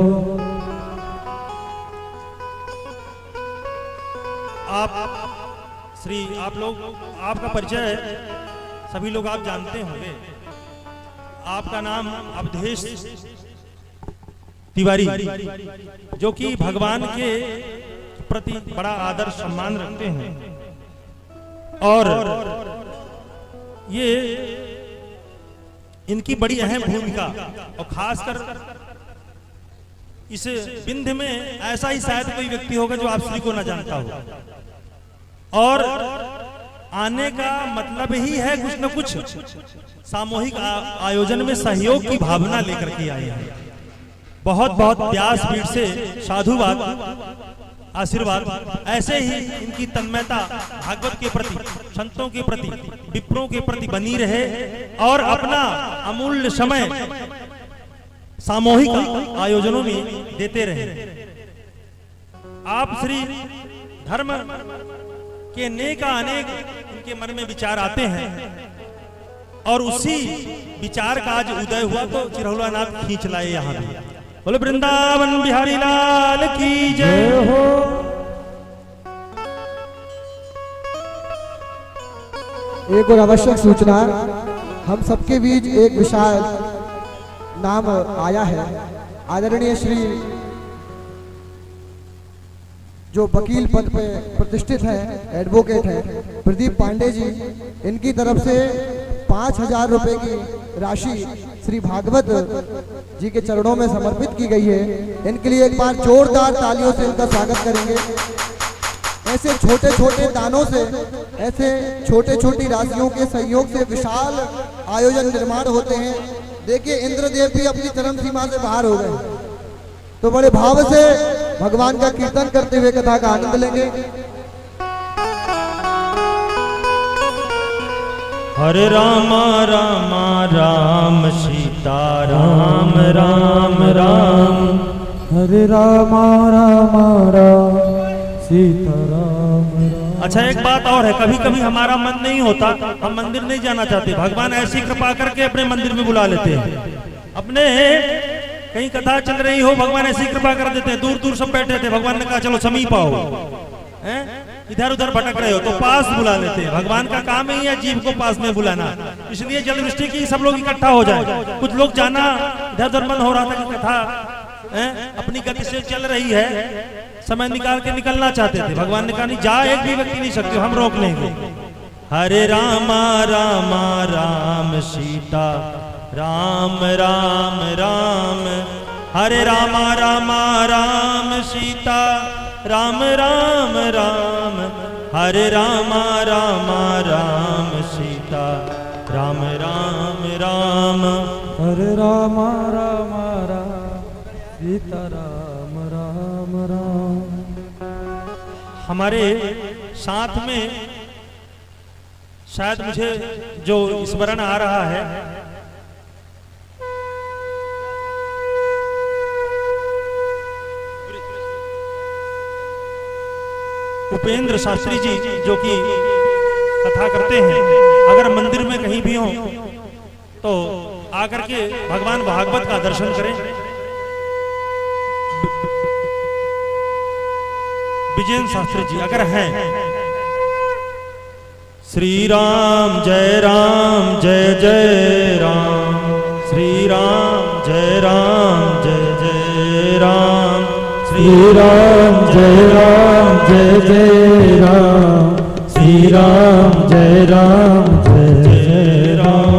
आप लोग, आपका परिचय सभी लोग आप जानते होंगे। आपका नाम अवधेश तिवारी, जो कि भगवान के प्रति बड़ा आदर सम्मान रखते हैं। और ये इनकी बड़ी अहम भूमिका, और खासकर इस विंध्य में ऐसा ही शायद कोई व्यक्ति होगा जो आप श्री को न जानता हो। और आने का मतलब ही है कुछ न कुछ सामूहिक आयोजन में सहयोग की भावना लेकर के आए हैं। बहुत बहुत व्यासपीठ से साधुवाद, आशीर्वाद। ऐसे ही इनकी तन्मयता भागवत के प्रति, संतों के प्रति, विप्रों के प्रति बनी रहे और अपना अमूल्य समय सामूहिक आयोजनों में देते रहे। आप श्री धर्म के अनेक इनके मन में विचार आते हैं और उसी विचार का आज उदय हुआ तो चिरहुला नाथ खींच लाए यहाँ भी। बोले वृंदावन बिहारी लाल की जय हो। एक और आवश्यक सूचना, हम सबके बीच एक विशाल नाम आया है। आदरणीय श्री जो वकील पद पे प्रतिष्ठित है, एडवोकेट है, प्रदीप पांडे जी, इनकी तरफ से 5,000 रुपए की राशि श्री भागवत जी के चरणों में समर्पित की गई है। इनके लिए एक बार जोरदार तालियों से इनका स्वागत करेंगे। ऐसे छोटे छोटे दानों से, ऐसे छोटे छोटी राशियों के सहयोग से विशाल आयोजन निर्माण होते हैं। देखिए इंद्रदेव भी अपनी चरम सीमा से बाहर हो गए, तो बड़े भाव से भगवान का कीर्तन करते हुए कथा का आनंद लेंगे। हरे राम राम राम सीता राम राम राम हरे राम राम राम सीता राम राम। अच्छा, एक बात और है, कभी कभी हमारा मन नहीं होता, हम मंदिर नहीं जाना चाहते, भगवान ऐसी कृपा करके अपने मंदिर में बुला लेते हैं। अपने कहीं कथा चल रही हो, भगवान ऐसी कृपा कर देते हैं। दूर दूर सब बैठे थे, भगवान ने कहा चलो समीप आओ, इधर उधर भटक रहे हो तो पास बुला लेते हैं। भगवान का काम ही है जीव को पास में बुलाना, इसलिए जल वृष्टि की सब लोग इकट्ठा हो जाए। कुछ लोग जाना इधर उधर मन हो रहा था कि कथा अपनी गति से चल रही है, समय निकाल के निकलना चाहते थे। भगवान ने कहा नहीं, जा एक भी व्यक्ति नहीं सकते, हम रोक लेंगे। हरे राम राम राम सीता राम राम राम हरे राम राम राम सीता राम राम राम हरे राम राम राम सीता राम राम राम हरे राम राम राम सीता राम राम राम। हमारे साथ में शायद मुझे जो स्मरण आ रहा है, उपेंद्र शास्त्री जी जो कि कथा करते हैं, अगर मंदिर में कहीं भी हो तो आकर के भगवान भागवत का दर्शन करें। विजयन शास्त्री जी अगर हैं। श्री राम जय जय राम, श्री राम जय जय राम, श्री राम जय जय राम, श्री राम जय जय राम,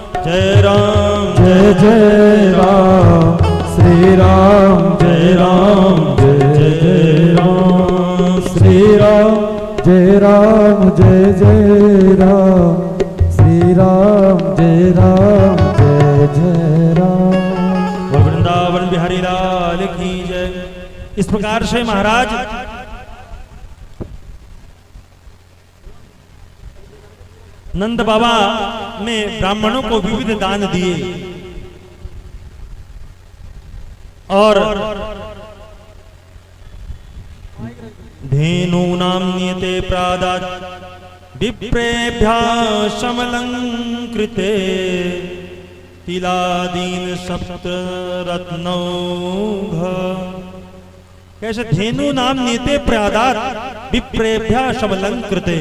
श्री राम जय जय राम, श्री राम जय जय राम, श्री राम जय जय राम, श्री राम जय जय राम। वृंदावन बिहारी लाल की जय। इस प्रकार से महाराज नंद बाबा में ब्राह्मणों को विविध दान दिए और धेनूनां नियते प्रादात् विप्रेभ्यः समलंकृते तिलादीन सप्तरत्नौघ। कैसे धेनु नाम नीते प्रादात विप्रेभ्या समलंकृते।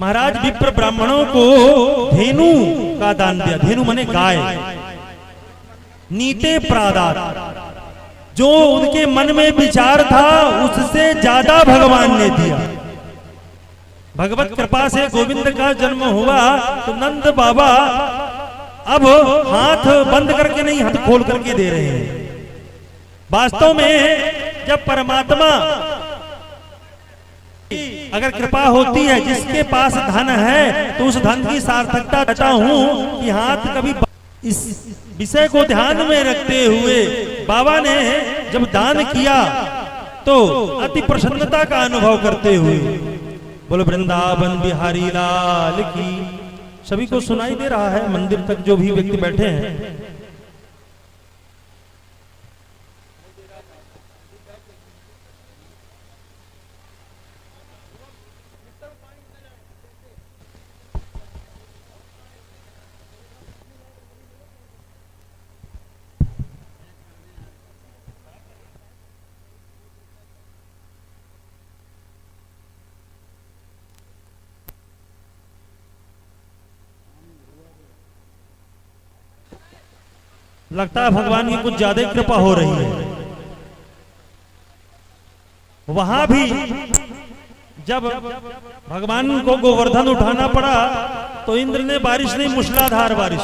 महाराज विप्र ब्राह्मणों को धेनु का दान दिया। धेनु माने गाय। नीते प्रादात, जो उनके मन में विचार था उससे ज्यादा भगवान ने दिया। भगवत कृपा से गोविंद का जन्म हुआ तो नंद बाबा अब हाथ बंद करके नहीं, हाथ खोल करके दे रहे हैं। वास्तव में जब परमात्मा अगर कृपा होती है, जिसके पास धन है तो उस धन की सार्थकता चाहता हूं कि हाथ कभी। इस विषय को ध्यान में रखते हुए बाबा ने जब दान किया तो अति प्रसन्नता का अनुभव करते हुए बोलो वृंदावन बिहारी लाल की। सभी को सुनाई दे रहा है, मंदिर तक जो भी व्यक्ति बैठे हैं। लगता है भगवान की कुछ ज्यादा कृपा हो रही है। वहां भी जब भगवान को गोवर्धन उठाना पड़ा तो इंद्र ने बारिश नहीं, मूसलाधार बारिश